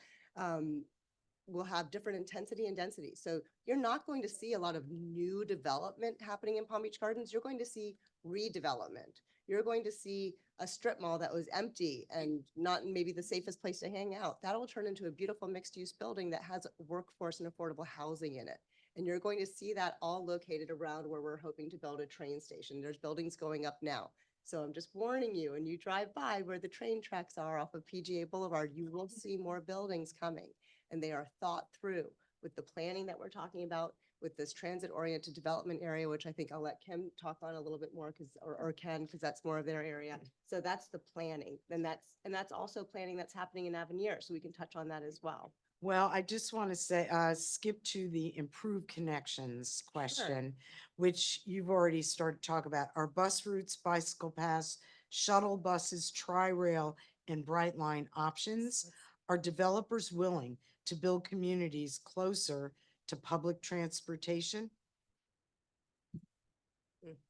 [SPEAKER 3] will have different intensity and density. So you're not going to see a lot of new development happening in Palm Beach Gardens. You're going to see redevelopment. You're going to see a strip mall that was empty and not maybe the safest place to hang out. That will turn into a beautiful mixed-use building that has workforce and affordable housing in it. And you're going to see that all located around where we're hoping to build a train station. There's buildings going up now. So I'm just warning you, and you drive by where the train tracks are off of PGA Boulevard, you will see more buildings coming. And they are thought through with the planning that we're talking about, with this transit-oriented development area, which I think I'll let Kim talk on a little bit more or Ken, because that's more of their area. So that's the planning. And that's also planning that's happening in Avenir. So we can touch on that as well.
[SPEAKER 2] Well, I just want to say, skip to the improved connections question, which you've already started to talk about. Our bus routes, bicycle paths, shuttle buses, tri-rail, and Brightline options. Are developers willing to build communities closer to public transportation?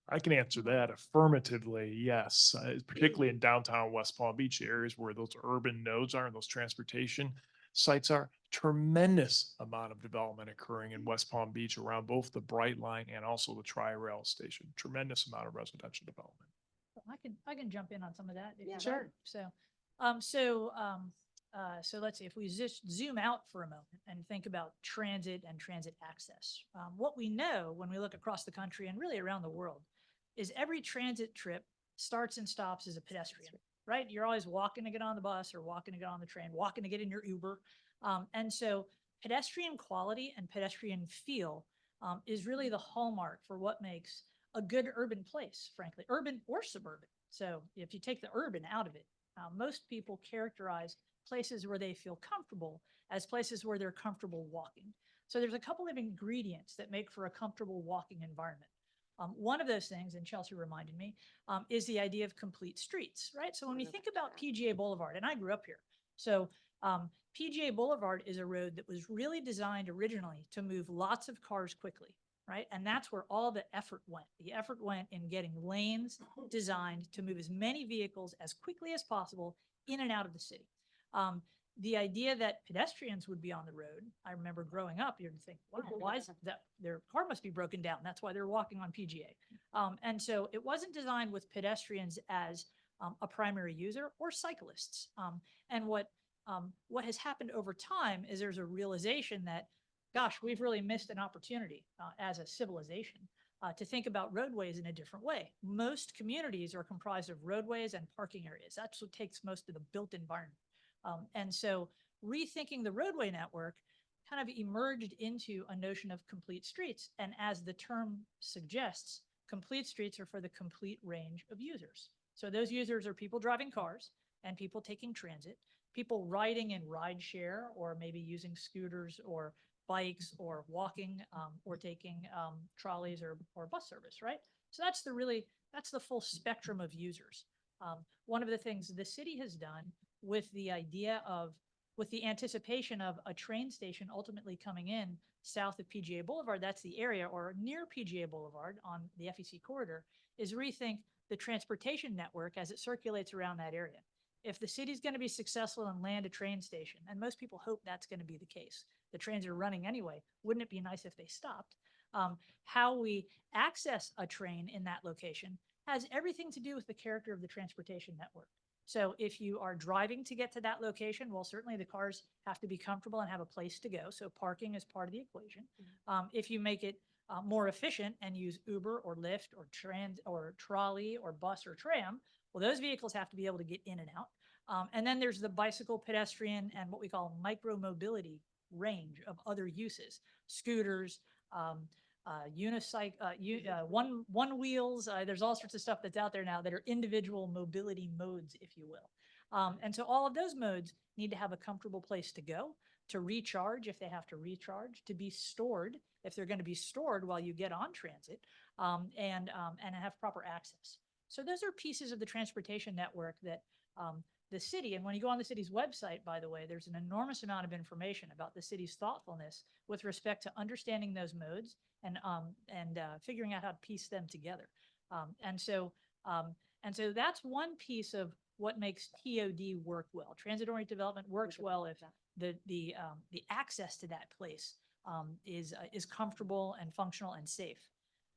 [SPEAKER 5] I can answer that affirmatively, yes, particularly in downtown West Palm Beach areas where those urban nodes are and those transportation. sites are. Tremendous amount of development occurring in West Palm Beach around both the Bright Line and also the Tri-Rail station. Tremendous amount of residential development.
[SPEAKER 4] I can jump in on some of that. if
[SPEAKER 3] Yeah.
[SPEAKER 4] you'd
[SPEAKER 3] Sure.
[SPEAKER 4] like. So let's see, if we just zoom out for a moment and think about transit and transit access. What we know when we look across the country and really around the world is every transit trip starts and stops as a pedestrian, right? You're always walking to get on the bus or walking to get on the train, walking to get in your Uber. And so pedestrian quality and pedestrian feel is really the hallmark for what makes a good urban place, frankly, urban or suburban. So if you take the urban out of it, most people characterize places where they feel comfortable as places where they're comfortable walking. So there's a couple of ingredients that make for a comfortable walking environment. One of those things, and Chelsea reminded me, is the idea of complete streets, right? So when we think about PGA Boulevard, and I grew up here, so PGA Boulevard is a road that was really designed originally to move lots of cars quickly, right? And that's where all the effort went. The effort went in getting lanes designed to move as many vehicles as quickly as possible in and out of the city. The idea that pedestrians would be on the road, I remember growing up, you'd think, wow, why is that? Their car must be broken down. That's why they're walking on PGA. And so it wasn't designed with pedestrians as a primary user or cyclists. And what has happened over time is there's a realization that, gosh, we've really missed an opportunity as a civilization to think about roadways in a different way. Most communities are comprised of roadways and parking areas. That's what takes most of the built environment. And so rethinking the roadway network kind of emerged into a notion of complete streets. And as the term suggests, complete streets are for the complete range of users. So those users are people driving cars and people taking transit, people riding in ride share or maybe using scooters or bikes or walking or taking trolleys or bus service, right? So that's the full spectrum of users. One of the things the city has done with the anticipation of a train station ultimately coming in south of PGA Boulevard, that's the area, or near PGA Boulevard on the FEC corridor, is rethink the transportation network as it circulates around that area. If the city's going to be successful and land a train station, and most people hope that's going to be the case, the trains are running anyway, wouldn't it be nice if they stopped? How we access a train in that location has everything to do with the character of the transportation network. So if you are driving to get to that location, well, certainly the cars have to be comfortable and have a place to go. So parking is part of the equation. If you make it more efficient and use Uber or Lyft or trolley or bus or tram, well, those vehicles have to be able to get in and out. And then there's the bicycle, pedestrian, and what we call micro mobility range of other uses, scooters, one wheels. There's all sorts of stuff that's out there now that are individual mobility modes, if you will. And so all of those modes need to have a comfortable place to go, to recharge if they have to recharge, to be stored if they're going to be stored while you get on transit, and have proper access. So those are pieces of the transportation network that the city, and when you go on the city's website, by the way, there's an enormous amount of information about the city's thoughtfulness with respect to understanding those modes and figuring out how to piece them together. And so that's one piece of what makes TOD work well. Transit-oriented development works well if the access to that place is comfortable and functional and safe.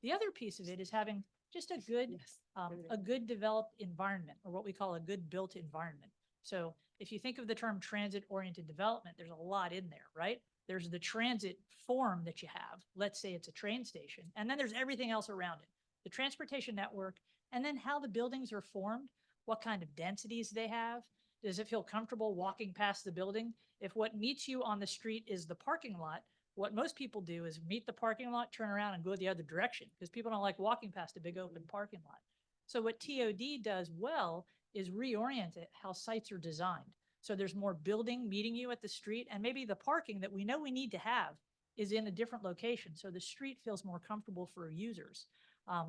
[SPEAKER 4] The other piece of it is having just a good developed environment, or what we call a good built environment. So if you think of the term transit-oriented development, there's a lot in there, right? There's the transit form that you have. Let's say it's a train station. And then there's everything else around it. The transportation network, and then how the buildings are formed, what kind of densities they have. Does it feel comfortable walking past the building? If what meets you on the street is the parking lot, what most people do is meet the parking lot, turn around and go the other direction because people don't like walking past a big open parking lot. So what TOD does well is reorient it how sites are designed. So there's more building meeting you at the street, and maybe the parking that we know we need to have is in a different location. So the street feels more comfortable for users.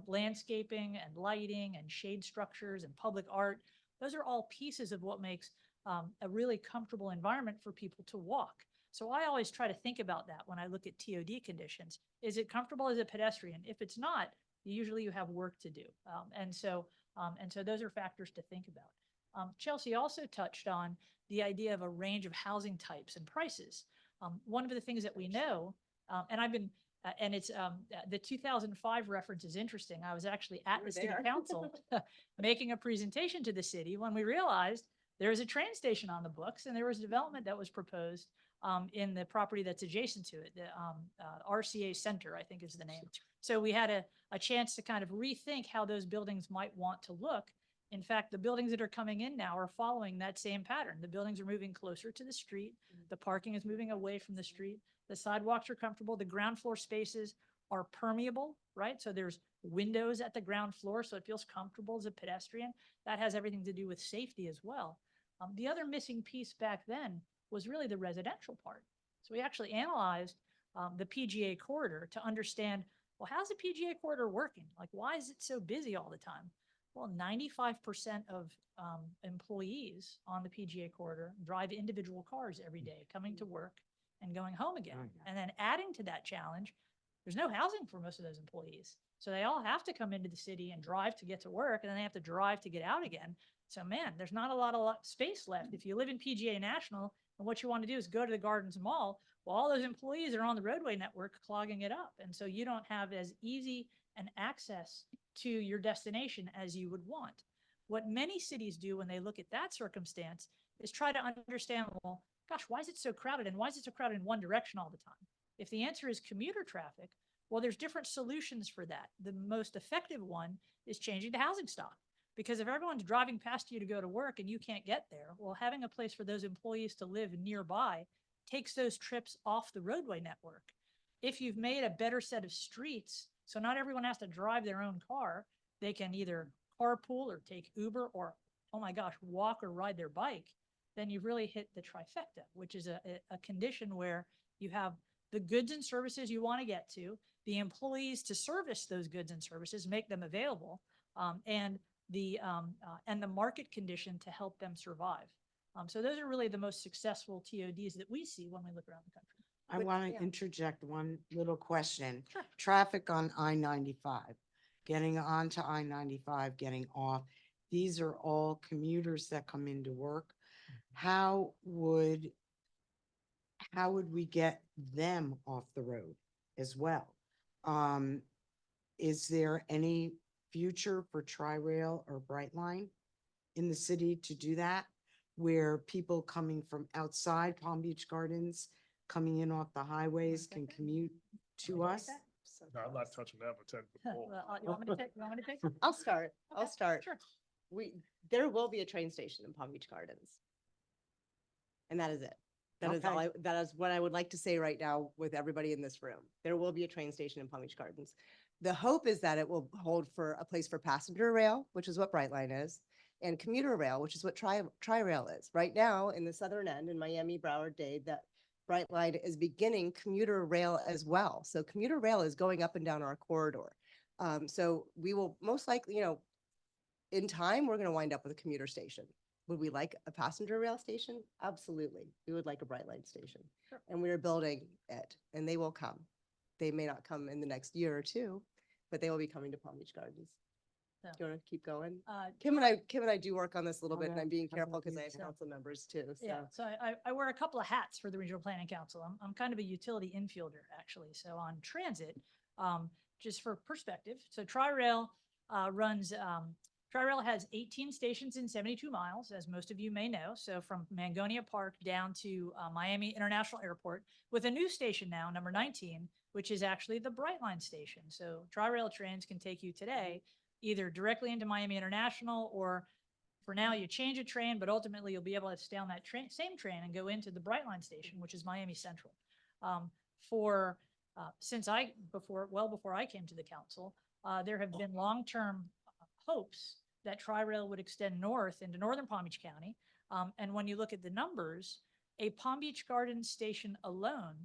[SPEAKER 4] Landscaping and lighting and shade structures and public art, those are all pieces of what makes a really comfortable environment for people to walk. So I always try to think about that when I look at TOD conditions. Is it comfortable as a pedestrian? If it's not, usually you have work to do. And so those are factors to think about. Chelsea also touched on the idea of a range of housing types and prices. One of the things that we know, and I've been, and it's the 2005 reference is interesting. I was actually at the city council making a presentation to the city when we realized there was a train station on the books and there was development that was proposed in the property that's adjacent to it, the RCA Center, I think is the name. So we had a chance to kind of rethink how those buildings might want to look. In fact, the buildings that are coming in now are following that same pattern. The buildings are moving closer to the street. The parking is moving away from the street. The sidewalks are comfortable. The ground floor spaces are permeable, right? So there's windows at the ground floor, so it feels comfortable as a pedestrian. That has everything to do with safety as well. The other missing piece back then was really the residential part. So we actually analyzed the PGA corridor to understand, well, how's the PGA corridor working? Like, why is it so busy all the time? Well, 95% of employees on the PGA corridor drive individual cars every day, coming to work and going home again. And then adding to that challenge, there's no housing for most of those employees. So they all have to come into the city and drive to get to work, and then they have to drive to get out again. So man, there's not a lot of space left. If you live in PGA National and what you want to do is go to the Gardens Mall, well, all those employees are on the roadway network clogging it up. And so you don't have as easy an access to your destination as you would want. What many cities do when they look at that circumstance is try to understand, well, gosh, why is it so crowded? And why is it so crowded in one direction all the time? If the answer is commuter traffic, well, there's different solutions for that. The most effective one is changing the housing stock. Because if everyone's driving past you to go to work and you can't get there, well, having a place for those employees to live nearby takes those trips off the roadway network. If you've made a better set of streets, so not everyone has to drive their own car, they can either carpool or take Uber or, oh my gosh, walk or ride their bike, then you've really hit the trifecta, which is a condition where you have the goods and services you want to get to, the employees to service those goods and services, make them available, and the market condition to help them survive. So those are really the most successful TODs that we see when we look around the country.
[SPEAKER 2] I
[SPEAKER 3] But-
[SPEAKER 2] want
[SPEAKER 3] yeah.
[SPEAKER 2] to interject one little question.
[SPEAKER 4] Sure.
[SPEAKER 2] Traffic on I-95, getting onto I-95, getting off, these are all commuters that come into work. How would we get them off the road as well? Is there any future for Tri-Rail or Brightline in the city to do that? Where people coming from outside Palm Beach Gardens, coming in off the highways can commute to
[SPEAKER 4] Wanna
[SPEAKER 2] us?
[SPEAKER 4] take
[SPEAKER 5] No, I'm not touching that with 10 foot
[SPEAKER 4] that?
[SPEAKER 5] pole.
[SPEAKER 4] Well, you want me to take? You want me to take?
[SPEAKER 3] I'll start. I'll
[SPEAKER 4] Okay,
[SPEAKER 3] start.
[SPEAKER 4] Sure.
[SPEAKER 3] There will be a train station in Palm Beach Gardens. And that is it. That is all
[SPEAKER 2] Okay.
[SPEAKER 3] that is what I would like to say right now with everybody in this room. There will be a train station in Palm Beach Gardens. The hope is that it will hold for a place for passenger rail, which is what Brightline is, and commuter rail, which is what Tri-Rail is. Right now, in the southern end, in Miami, Broward, Dade, that Brightline is beginning commuter rail as well. So commuter rail is going up and down our corridor. So we will most likely, in time, we're going to wind up with a commuter station. Would we like a passenger rail station? Absolutely. We would like a Brightline station.
[SPEAKER 4] Sure.
[SPEAKER 3] And we are building it, and they will come. They may not come in the next year or two, but they will be coming to Palm Beach Gardens.
[SPEAKER 4] Yeah.
[SPEAKER 3] Do you want to keep going?
[SPEAKER 4] Uh,
[SPEAKER 3] Kim and I do work on this a little bit, and
[SPEAKER 2] Okay.
[SPEAKER 3] I'm being
[SPEAKER 2] How
[SPEAKER 3] careful
[SPEAKER 2] about
[SPEAKER 3] because
[SPEAKER 2] you,
[SPEAKER 3] I have
[SPEAKER 2] Kim?
[SPEAKER 3] council members too,
[SPEAKER 4] Yeah,
[SPEAKER 3] so.
[SPEAKER 4] so I wear a couple of hats for the Regional Planning Council. I'm kind of a utility infielder, actually. So on transit, just for perspective, so Tri-Rail Tri-Rail has 18 stations in 72 miles, as most of you may know. So from Mangonia Park down to Miami International Airport, with a new station now, number 19, which is actually the Brightline station. So Tri-Rail trains can take you today either directly into Miami International, or for now you change a train, but ultimately you'll be able to stay on that same train and go into the Brightline station, which is Miami Central. Well before I came to the council, there have been long-term hopes that Tri-Rail would extend north into northern Palm Beach County. And when you look at the numbers, a Palm Beach Gardens station alone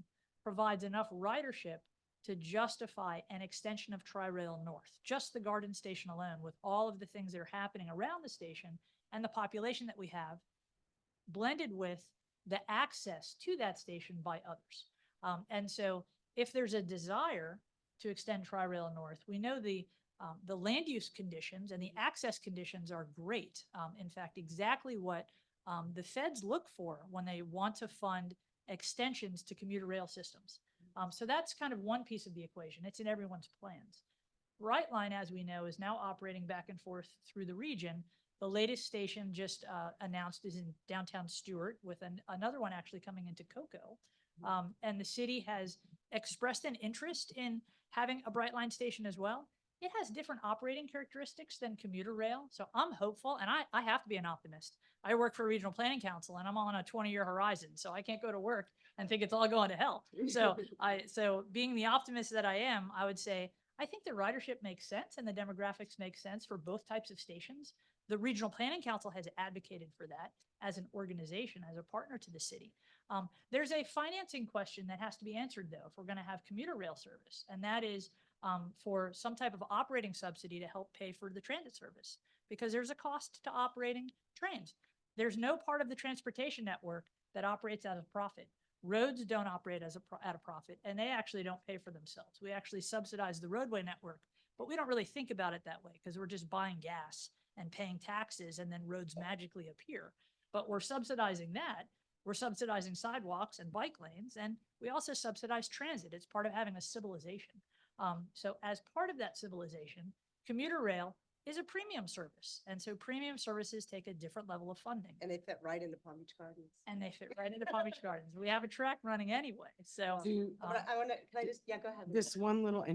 [SPEAKER 4] provides enough ridership to justify an extension of Tri-Rail north, just the Garden Station alone, with all of the things that are happening around the station and the population that we have, blended with the access to that station by others. And so if there's a desire to extend Tri-Rail north, we know the The land use conditions and the access conditions are great. In fact, exactly what the feds look for when they want to fund extensions to commuter rail systems. So that's kind of one piece of the equation. It's in everyone's plans. Brightline, as we know, is now operating back and forth through the region. The latest station just announced is in downtown Stewart, with another one actually coming into Cocoa. And the city has expressed an interest in having a Brightline station as well. It has different operating characteristics than commuter rail. So I'm hopeful, and I have to be an optimist. I work for a regional planning council and I'm on a 20-year horizon. So I can't go to work and think it's all going to hell. So being the optimist that I am, I would say, I think the ridership makes sense and the demographics make sense for both types of stations. The Regional Planning Council has advocated for that as an organization, as a partner to the city. There's a financing question that has to be answered, though, if we're going to have commuter rail service, and that is for some type of operating subsidy to help pay for the transit service, because there's a cost to operating trains. There's no part of the transportation network that operates at a profit. Roads don't operate at a profit, and they actually don't pay for themselves. We actually subsidize the roadway network, but we don't really think about it that way because we're just buying gas and paying taxes, and then roads magically appear. But we're subsidizing that. We're subsidizing sidewalks and bike lanes, and we also subsidize transit. It's part of having a civilization. So as part of that civilization, commuter rail is a premium service. And so premium services take a different level of funding.
[SPEAKER 3] And they fit right into Palm Beach Gardens.
[SPEAKER 4] And they fit right into Palm Beach Gardens. We have a track running anyway. So
[SPEAKER 3] I want to, can I just, yeah, go ahead.
[SPEAKER 2] This one little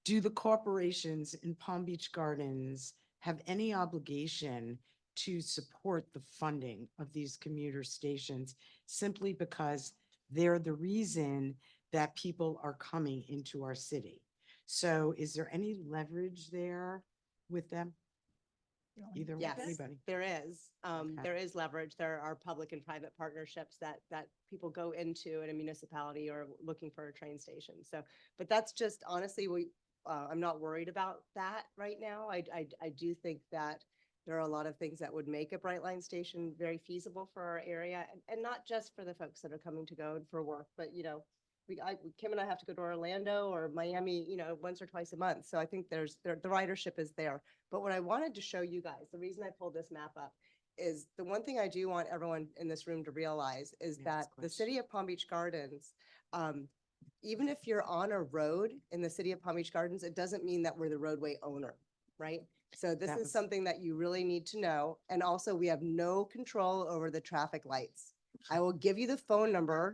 [SPEAKER 2] do the corporations in Palm Beach Gardens have any obligation to support the funding of these commuter stations simply because they're the reason that people are coming into our city? So is there any leverage there with them? Either
[SPEAKER 3] Yes,
[SPEAKER 2] anybody?
[SPEAKER 3] there is.
[SPEAKER 2] Okay.
[SPEAKER 3] There is leverage. There are public and private partnerships that people go into in a municipality or looking for a train station. So, but that's just honestly, I'm not worried about that right now. I do think that there are a lot of things that would make a Brightline station very feasible for our area, and not just for the folks that are coming to go for work, but Kim and I have to go to Orlando or Miami, once or twice a month. So I think the ridership is there. But what I wanted to show you guys, the reason I pulled this map up, is the one thing I do want everyone in this room to realize is that the city of Palm Beach Gardens, even if you're on a road in the city of Palm Beach Gardens, it doesn't mean that we're the roadway owner, right? So this is something that you really need to know. And also, we have no control over the traffic lights. I will give you the phone number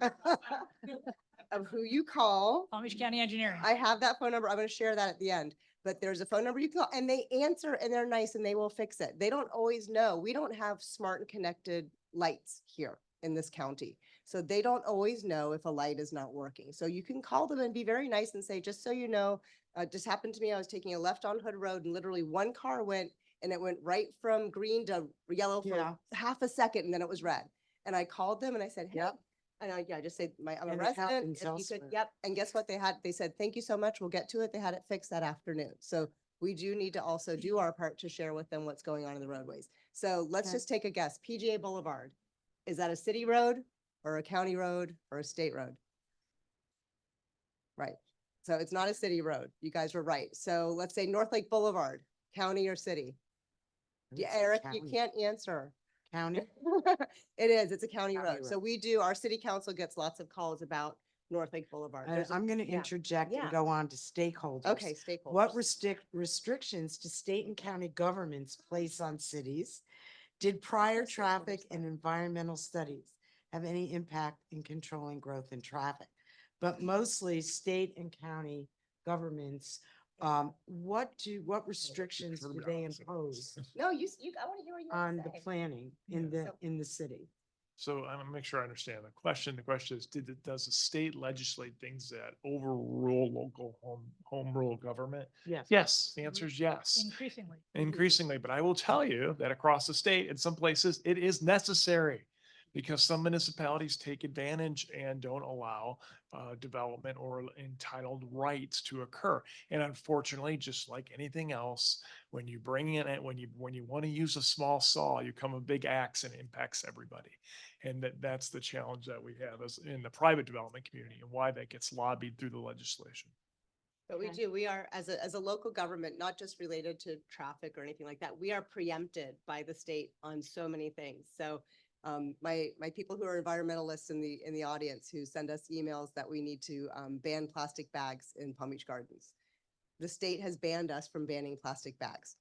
[SPEAKER 3] of who you call.
[SPEAKER 4] Palm Beach County Engineering.
[SPEAKER 3] I have that phone number. I'm going to share that at the end. But there's a phone number you call, and they answer, and they're nice, and they will fix it. They don't always know. We don't have smart and connected lights here in this county. So they don't always know if a light is not working. So you can call them and be very nice and say, just so you know, just happened to me. I was taking a left on Hood Road, and literally one car went, and it went right from green to yellow for half a second, and then it was red. And I called them and I said, hey.
[SPEAKER 2] Yep.
[SPEAKER 3] And I just said, I'm a
[SPEAKER 2] And it
[SPEAKER 3] resident.
[SPEAKER 2] happens
[SPEAKER 3] If you could,
[SPEAKER 2] elsewhere.
[SPEAKER 3] yep. And guess what they said, thank you so much. We'll get to it. They had it fixed that afternoon. So we do need to also do our part to share with them what's going on in the roadways. So let's
[SPEAKER 2] Okay.
[SPEAKER 3] just take a guess. PGA Boulevard, is that a city road or a county road or a state road? Right. So it's not a city road. You guys were right. So let's say North Lake Boulevard, county or city? Yeah, Eric, you can't answer.
[SPEAKER 2] County?
[SPEAKER 3] It is, it's a county
[SPEAKER 2] County
[SPEAKER 3] road. So our city council gets lots of calls about North Lake Boulevard. There's a-
[SPEAKER 2] I'm going to
[SPEAKER 3] yeah.
[SPEAKER 2] interject
[SPEAKER 3] Yeah.
[SPEAKER 2] and go on to stakeholders.
[SPEAKER 3] Okay, stakeholders.
[SPEAKER 2] What restrictions do state and county governments place on cities? Did prior traffic and environmental studies have any impact in controlling growth in traffic? But mostly state and county governments, what restrictions do they impose
[SPEAKER 3] No, I want to hear what you have
[SPEAKER 2] on
[SPEAKER 3] to
[SPEAKER 2] the
[SPEAKER 3] say.
[SPEAKER 2] planning in the city?
[SPEAKER 5] So I'm gonna make sure I understand the question. The question is, does the state legislate things that overrule local home rule government?
[SPEAKER 2] Yes.
[SPEAKER 5] Yes, the answer is yes.
[SPEAKER 4] Increasingly.
[SPEAKER 5] Increasingly, but I will tell you that across the state, in some places, it is necessary because some municipalities take advantage and don't allow development or entitled rights to occur. And unfortunately, just like anything else, when you bring in it, when you want to use a small saw, you come a big axe and it impacts everybody. And that's the challenge that we have as in the private development community and why that gets lobbied through the legislation.
[SPEAKER 3] But we
[SPEAKER 2] Okay.
[SPEAKER 3] do, we are, as a local government, not just related to traffic or anything like that, we are preempted by the state on so many things. So my people who are environmentalists in the audience who send us emails that we need to ban plastic bags in Palm Beach Gardens. The state has banned us from banning plastic bags,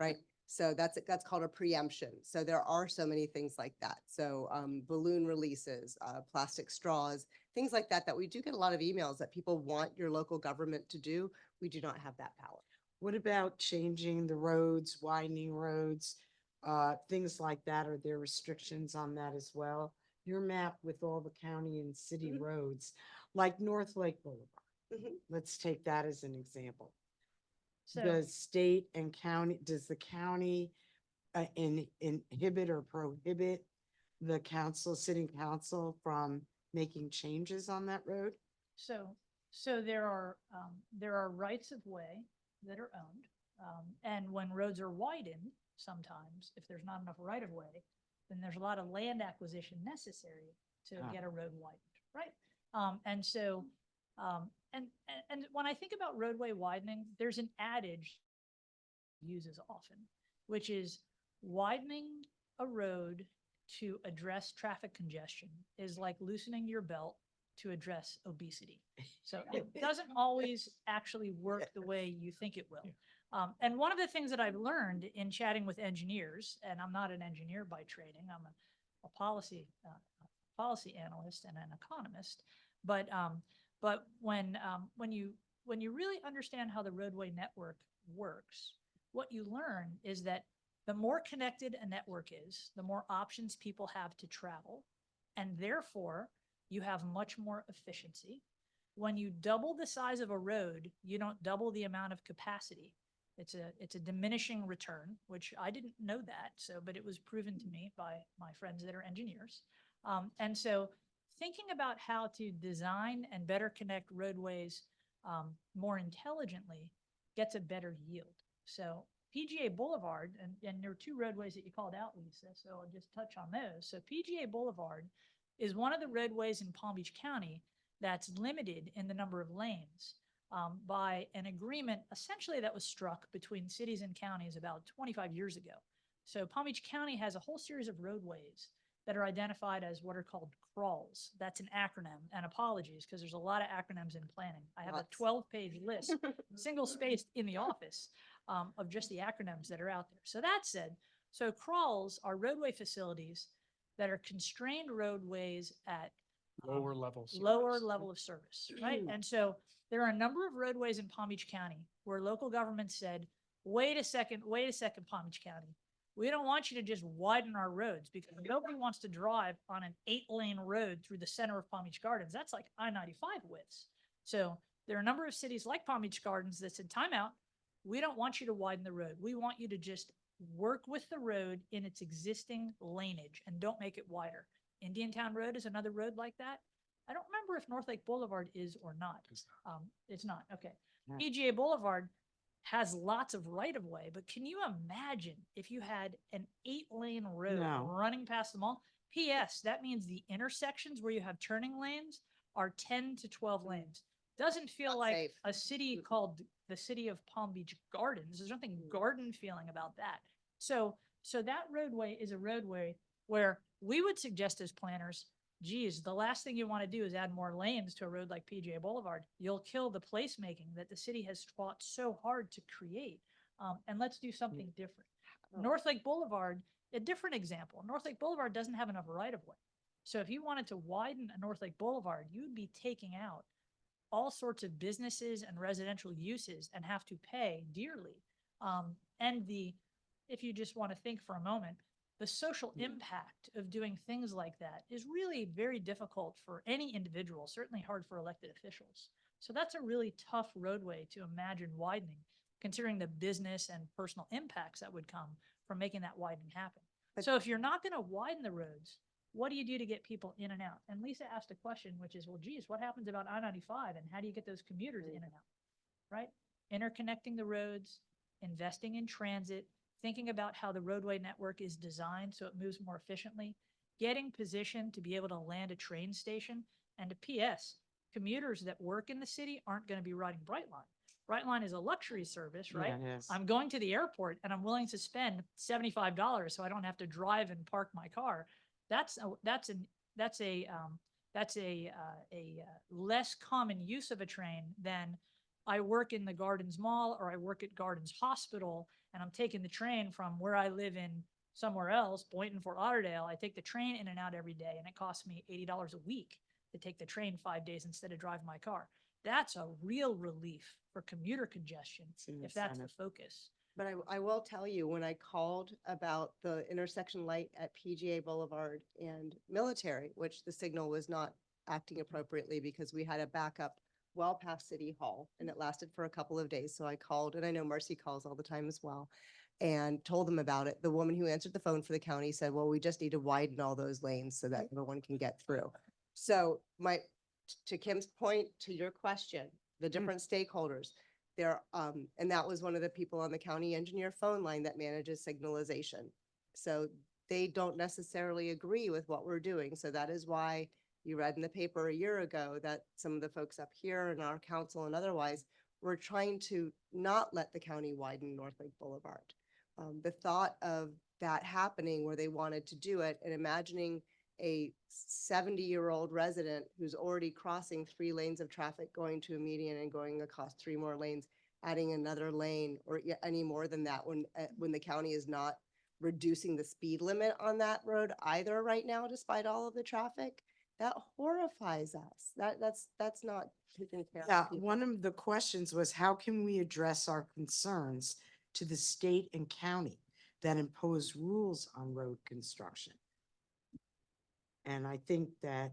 [SPEAKER 3] right? So that's called a preemption. So there are so many things like that. So balloon releases, plastic straws, things like that, that we do get a lot of emails that people want your local government to do. We do not have that power.
[SPEAKER 2] What about changing the roads, widening roads, things like that? Are there restrictions on that as well? Your map with all the county and city
[SPEAKER 3] Mhm.
[SPEAKER 2] roads, like North Lake Boulevard.
[SPEAKER 3] Mhm.
[SPEAKER 2] Let's take that as an example.
[SPEAKER 4] So,
[SPEAKER 2] Does state and county, does the county inhibit or prohibit the council, city council from making changes on that road?
[SPEAKER 4] so, there are rights of way that are owned. And when roads are widened, sometimes, if there's not enough right of way, then there's a lot of land acquisition necessary to
[SPEAKER 2] Ah.
[SPEAKER 4] get a road widened, right? And so, and when I think about roadway widening, there's an adage uses often, which is widening a road to address traffic congestion is like loosening your belt to address obesity. So it doesn't always actually work the way you think it will. And one of the things that I've learned in chatting with engineers, and I'm not an engineer by training, I'm a policy analyst and an economist, but when you really understand how the roadway network works, what you learn is that the more connected a network is, the more options people have to travel, and therefore you have much more efficiency. When you double the size of a road, you don't double the amount of capacity. It's a diminishing return, which I didn't know that, but it was proven to me by my friends that are engineers. And so thinking about how to design and better connect roadways more intelligently gets a better yield. So PGA Boulevard, and there are two roadways that you called out, Lisa, so I'll just touch on those. So PGA Boulevard is one of the roadways in Palm Beach County that's limited in the number of lanes by an agreement essentially that was struck between cities and counties about 25 years ago. So Palm Beach County has a whole series of roadways that are identified as what are called crawls. That's an acronym, and apologies, because there's a lot of acronyms in planning. I have a
[SPEAKER 3] Lots.
[SPEAKER 4] 12-page list, single spaced in the office, of just the acronyms that are out there. So that said, so crawls are roadway facilities that are constrained roadways at
[SPEAKER 5] Lower levels.
[SPEAKER 4] lower level of service, right? And so there are a number of roadways in Palm Beach County where local government said, wait a second, Palm Beach County. We don't want you to just widen our roads because nobody wants to drive on an 8-lane road through the center of Palm Beach Gardens. That's like I-95 widths. So there are a number of cities like Palm Beach Gardens that said, time out. We don't want you to widen the road. We want you to just work with the road in its existing laneage and don't make it wider. Indiantown Road is another road like that. I don't remember if North Lake Boulevard is or not. It's not. Okay.
[SPEAKER 2] Yeah.
[SPEAKER 4] PGA Boulevard has lots of right of way, but can you imagine if you had an 8-lane road
[SPEAKER 2] No.
[SPEAKER 4] running past them all? P.S. That means the intersections where you have turning lanes are 10 to 12 lanes. Doesn't feel
[SPEAKER 3] Not
[SPEAKER 4] like
[SPEAKER 3] safe.
[SPEAKER 4] a city called the city of Palm Beach Gardens. There's nothing garden feeling about that. So that roadway is a roadway where we would suggest as planners, geez, the last thing you want to do is add more lanes to a road like PGA Boulevard. You'll kill the placemaking that the city has fought so hard to create. And let's do something different. North Lake Boulevard, a different example. North Lake Boulevard doesn't have enough right of way. So if you wanted to widen a North Lake Boulevard, you would be taking out all sorts of businesses and residential uses and have to pay dearly. If you just want to think for a moment, the social impact of doing things like that is really very difficult for any individual, certainly hard for elected officials. So that's a really tough roadway to imagine widening, considering the business and personal impacts that would come from making that widening happen. So if you're not going to widen the roads, what do you do to get people in and out? And Lisa asked a question, which is, well, geez, what happens about I-95 and how do you get those commuters in and out, right? Interconnecting the roads, investing in transit, thinking about how the roadway network is designed so it moves more efficiently, getting positioned to be able to land a train station. And a PS, commuters that work in the city aren't going to be riding Brightline. Brightline is a luxury service, right?
[SPEAKER 2] Yeah, it is.
[SPEAKER 4] I'm going to the airport and I'm willing to spend $75 so I don't have to drive and park my car. That's a less common use of a train than I work in the Gardens Mall or I work at Gardens Hospital and I'm taking the train from where I live in somewhere else, Boynton, Fort Lauderdale. I take the train in and out every day and it costs me $80 a week to take the train 5 days instead of driving my car. That's a real relief for commuter congestion
[SPEAKER 2] It's an
[SPEAKER 4] if that's the
[SPEAKER 2] incentive.
[SPEAKER 4] focus.
[SPEAKER 3] But I will tell you, when I called about the intersection light at PGA Boulevard and Military, which the signal was not acting appropriately because we had a backup well past City Hall and it lasted for a couple of days. So I called, and I know Marcy calls all the time as well, and told them about it. The woman who answered the phone for the county said, well, we just need to widen all those lanes so that everyone can get through. So to Kim's point, to your question, the different stakeholders, there, and that was one of the people on the county engineer phone line that manages signalization. So they don't necessarily agree with what we're doing. So that is why you read in the paper a year ago that some of the folks up here and our council and otherwise were trying to not let the county widen North Lake Boulevard. The thought of that happening where they wanted to do it and imagining a 70-year-old resident who's already crossing 3 lanes of traffic going to a median and going across 3 more lanes, adding another lane or any more than that when the county is not reducing the speed limit on that road either right now, despite all of the traffic, that horrifies us. That's not taken care of.
[SPEAKER 2] Yeah,
[SPEAKER 3] people.
[SPEAKER 2] one of the questions was how can we address our concerns to the state and county that impose rules on road construction? And I think that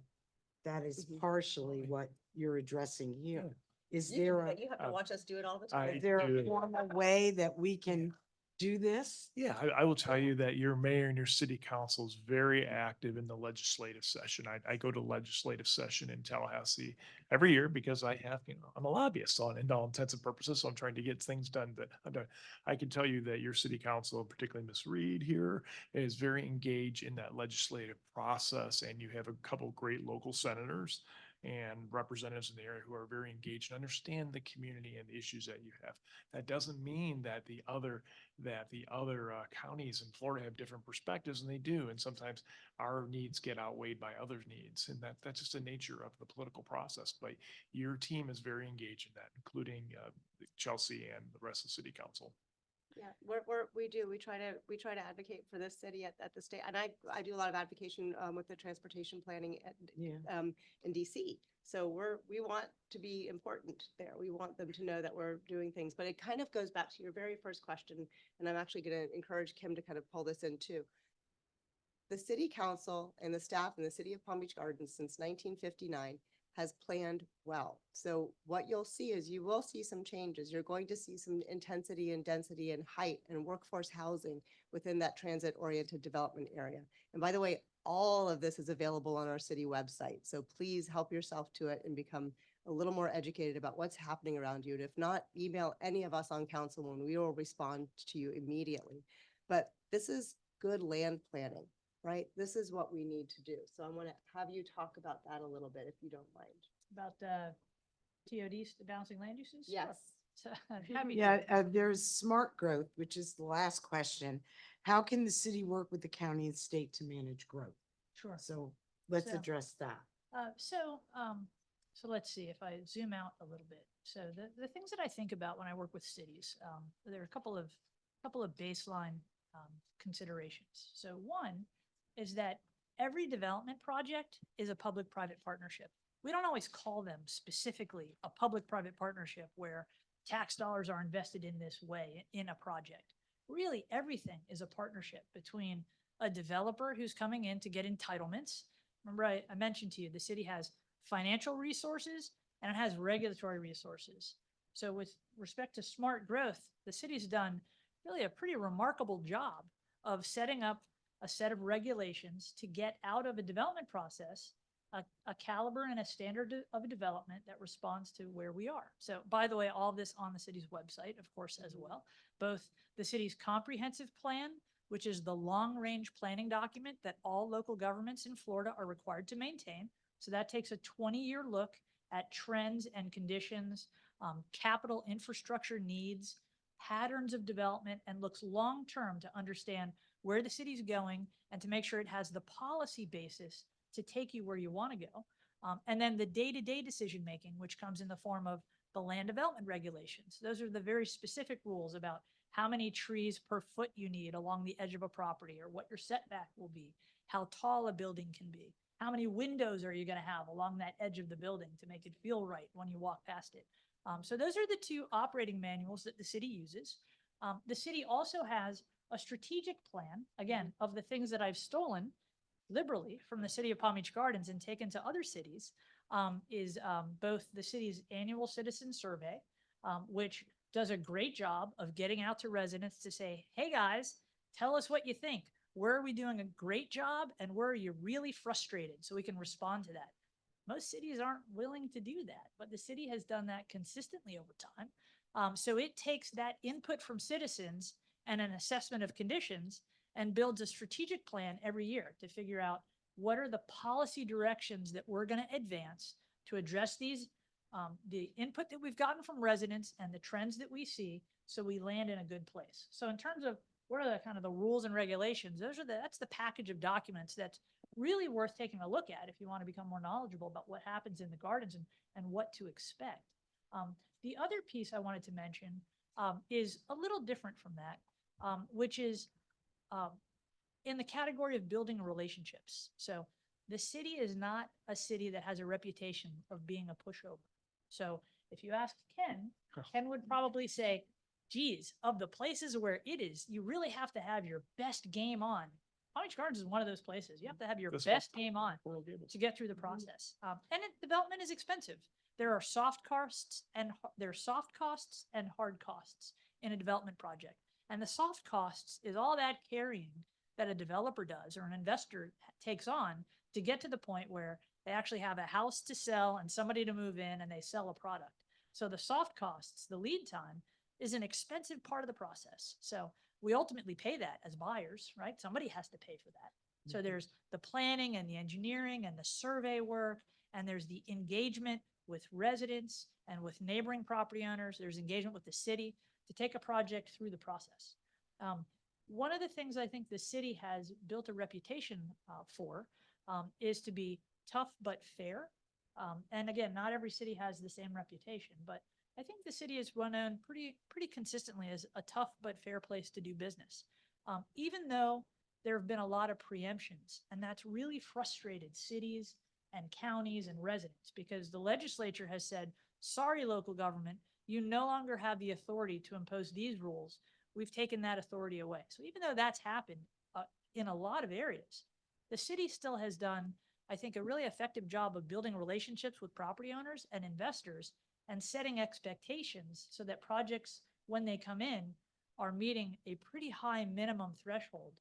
[SPEAKER 2] is
[SPEAKER 3] Mhm.
[SPEAKER 2] partially what you're addressing here. Is
[SPEAKER 3] You can
[SPEAKER 2] there
[SPEAKER 3] do it.
[SPEAKER 2] a,
[SPEAKER 3] You have to
[SPEAKER 5] Uh,
[SPEAKER 3] watch us do it all the
[SPEAKER 5] I
[SPEAKER 3] time.
[SPEAKER 2] is there
[SPEAKER 5] do.
[SPEAKER 2] a formal way that we can do this?
[SPEAKER 5] Yeah, I will tell you that your mayor and your city council is very active in the legislative session. I go to legislative session in Tallahassee every year because I have, I'm a lobbyist in all intents and purposes. So I'm trying to get things done that I'm done. I can tell you that your city council, particularly Ms. Reed here, is very engaged in that legislative process. And you have a couple great local senators and representatives in the area who are very engaged and understand the community and the issues that you have. That doesn't mean that the other counties in Florida have different perspectives, and they do. And sometimes our needs get outweighed by others' needs, and that's just the nature of the political process. But your team is very engaged in that, including Chelsea and the rest of the city council.
[SPEAKER 3] Yeah, we do. We try to advocate for this city at the state. And I do a lot of advocacy with the transportation planning
[SPEAKER 2] Yeah.
[SPEAKER 3] in DC. So we want to be important there. We want them to know that we're doing things, but it kind of goes back to your very first question. And I'm actually going to encourage Kim to kind of pull this in too. The city council and the staff in the city of Palm Beach Gardens since 1959 has planned well. So what you'll see is you will see some changes. You're going to see some intensity and density and height and workforce housing within that transit-oriented development area. And by the way, all of this is available on our city website. So please help yourself to it and become a little more educated about what's happening around you. And if not, email any of us on council and we will respond to you immediately. But this is good land planning, right? This is what we need to do. So I want to have you talk about that a little bit, if you don't mind.
[SPEAKER 4] About TODs, the bouncing land uses?
[SPEAKER 3] Yes.
[SPEAKER 4] So, happy to.
[SPEAKER 2] Yeah, there's smart growth, which is the last question. How can the city work with the county and state to manage growth?
[SPEAKER 4] Sure.
[SPEAKER 2] So let's
[SPEAKER 4] So-
[SPEAKER 2] address that.
[SPEAKER 4] So let's see if I zoom out a little bit. So the things that I think about when I work with cities, there are a couple of baseline considerations. So one is that every development project is a public-private partnership. We don't always call them specifically a public-private partnership where tax dollars are invested in this way in a project. Really, everything is a partnership between a developer who's coming in to get entitlements. Remember, I mentioned to you, the city has financial resources and it has regulatory resources. So with respect to smart growth, the city's done really a pretty remarkable job of setting up a set of regulations to get out of a development process a caliber and a standard of a development that responds to where we are. So by the way, all this on the city's website, of course, as well, both the city's comprehensive plan, which is the long-range planning document that all local governments in Florida are required to maintain. So that takes a 20-year look at trends and conditions, capital infrastructure needs, patterns of development, and looks long-term to understand where the city's going and to make sure it has the policy basis to take you where you want to go. And then the day-to-day decision-making, which comes in the form of the land development regulations. Those are the very specific rules about how many trees per foot you need along the edge of a property, or what your setback will be, how tall a building can be, how many windows are you going to have along that edge of the building to make it feel right when you walk past it. So those are the two operating manuals that the city uses. The city also has a strategic plan, again, of the things that I've stolen liberally from the city of Palm Beach Gardens and taken to other cities, is both the city's annual citizen survey, which does a great job of getting out to residents to say, hey guys, tell us what you think. Where are we doing a great job and where are you really frustrated, so we can respond to that. Most cities aren't willing to do that, but the city has done that consistently over time. So it takes that input from citizens and an assessment of conditions and builds a strategic plan every year to figure out what are the policy directions that we're going to advance to address these, the input that we've gotten from residents and the trends that we see, so we land in a good place. So in terms of what are the kind of the rules and regulations, that's the package of documents that's really worth taking a look at if you want to become more knowledgeable about what happens in the gardens and what to expect. The other piece I wanted to mention is a little different from that, which is in the category of building relationships. So the city is not a city that has a reputation of being a pushover. So if you ask Ken, Ken would probably say, geez, of the places where it is, you really have to have your best game on. Palm Beach Gardens is one of those places. You have to have your best game on to get through the process. Development is expensive. There are soft costs and hard costs in a development project. And the soft costs is all that carrying that a developer does or an investor takes on to get to the point where they actually have a house to sell and somebody to move in and they sell a product. So the soft costs, the lead time, is an expensive part of the process. So we ultimately pay that as buyers, right? Somebody has to pay for that. So there's the planning and the engineering and the survey work, and there's the engagement with residents and with neighboring property owners. There's engagement with the city to take a project through the process. One of the things I think the city has built a reputation for is to be tough but fair. And again, not every city has the same reputation, but I think the city is known pretty consistently as a tough but fair place to do business. Even though there have been a lot of preemptions, and that's really frustrated cities and counties and residents, because the legislature has said, sorry, local government, you no longer have the authority to impose these rules. We've taken that authority away. So even though that's happened in a lot of areas, the city still has done, I think, a really effective job of building relationships with property owners and investors and setting expectations so that projects, when they come in, are meeting a pretty high minimum threshold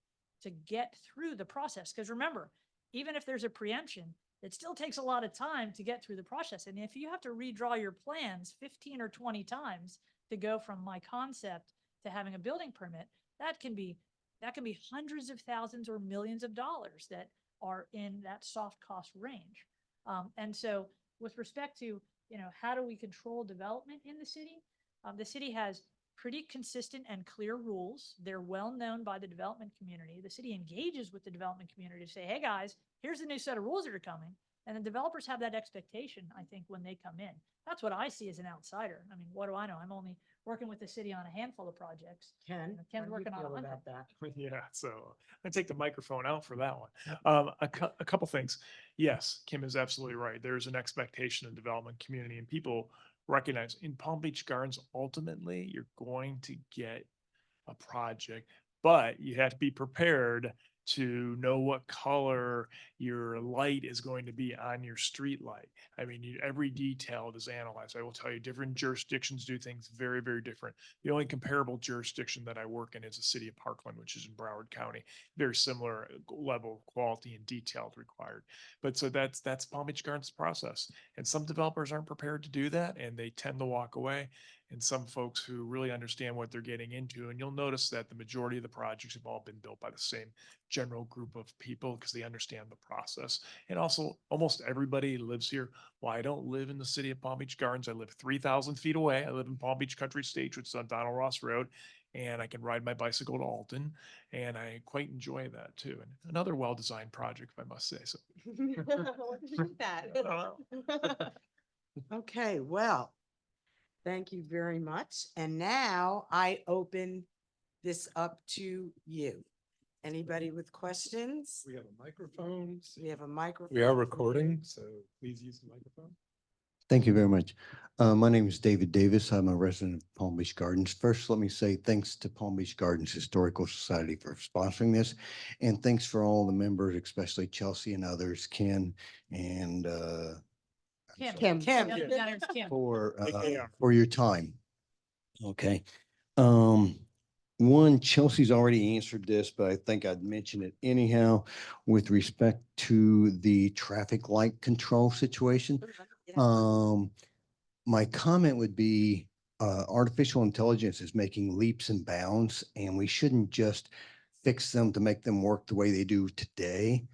[SPEAKER 4] to get through the process. Because remember, even if there's a preemption, it still takes a lot of time to get through the process. And if you have to redraw your plans 15 or 20 times to go from my concept to having a building permit, that can be hundreds of thousands or millions of dollars that are in that soft cost range. And so with respect to, how do we control development in the city has pretty consistent and clear rules. They're well known by the development community. The city engages with the development community to say, hey guys, here's the new set of rules that are coming. And the developers have that expectation, I think, when they come in. That's what I see as an outsider. I mean, what do I know? I'm only working with the city on a handful of projects.
[SPEAKER 2] Ken,
[SPEAKER 4] Ken's
[SPEAKER 2] how do you
[SPEAKER 4] working on
[SPEAKER 2] feel
[SPEAKER 4] 100.
[SPEAKER 2] about that?
[SPEAKER 5] Yeah, so I take the microphone out for that one. A couple things. Yes, Kim is absolutely right. There's an expectation in the development community, and people recognize in Palm Beach Gardens, ultimately, you're going to get a project, but you have to be prepared to know what color your light is going to be on your street light. I mean, every detail is analyzed. I will tell you, different jurisdictions do things very, very different. The only comparable jurisdiction that I work in is the city of Parkland, which is in Broward County. Very similar level of quality and detail required. But so that's Palm Beach Gardens process. And some developers aren't prepared to do that, and they tend to walk away. and some folks who really understand what they're getting into. And you'll notice that the majority of the projects have all been built by the same general group of people because they understand the process. And also, almost everybody lives here. Well, I don't live in the city of Palm Beach Gardens. I live 3,000 feet away. I live in Palm Beach Country Stage, which is on Donald Ross Road, and I can ride my bicycle to Alton, and I quite enjoy that too. And another well-designed project, if I must say so.
[SPEAKER 3] What did you think that?
[SPEAKER 2] Okay, well, thank you very much. And now I open this up to you. Anybody with questions?
[SPEAKER 6] We have a microphone.
[SPEAKER 2] We have a microphone.
[SPEAKER 6] We are recording, so please use the microphone.
[SPEAKER 7] Thank you very much. My name is David Davis. I'm a resident of Palm Beach Gardens. First, let me say thanks to Palm Beach Gardens Historical Society for sponsoring this. And thanks for all the members, especially Chelsea and others, Ken and
[SPEAKER 4] Kim.
[SPEAKER 3] Kim.
[SPEAKER 2] Kim.
[SPEAKER 4] Yep, that is Kim.
[SPEAKER 7] for your time. Okay. One, Chelsea's already answered this, but I think I'd mention it anyhow with respect to the traffic light control situation. My comment would be, artificial intelligence is making leaps and bounds, and we shouldn't just fix them to make them work the way they do today.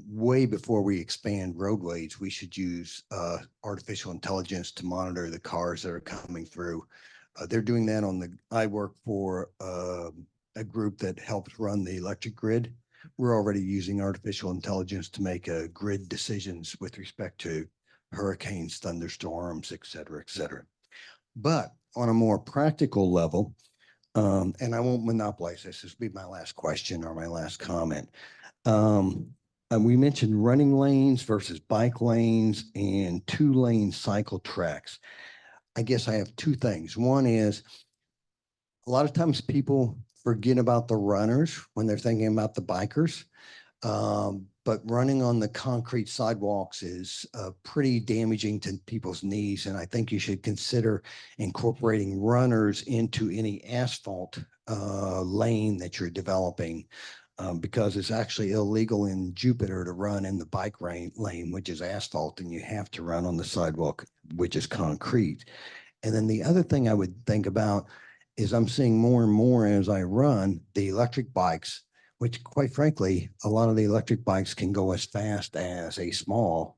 [SPEAKER 7] Way before we expand roadways, we should use, artificial intelligence to monitor the cars that are coming through. They're doing that I work for, a group that helps run the electric grid. We're already using artificial intelligence to make, grid decisions with respect to hurricanes, thunderstorms, et cetera, et cetera. But on a more practical level, and I won't monopolize this will be my last question or my last comment. And we mentioned running lanes versus bike lanes and 2-lane cycle tracks. I guess I have two things. One is a lot of times people forget about the runners when they're thinking about the bikers. But running on the concrete sidewalks is pretty damaging to people's knees. And I think you should consider incorporating runners into any asphalt lane that you're developing, because it's actually illegal in Jupiter to run in the bike lane, which is asphalt, and you have to run on the sidewalk, which is concrete. And then the other thing I would think about is I'm seeing more and more as I run the electric bikes, which quite frankly, a lot of the electric bikes can go as fast as a small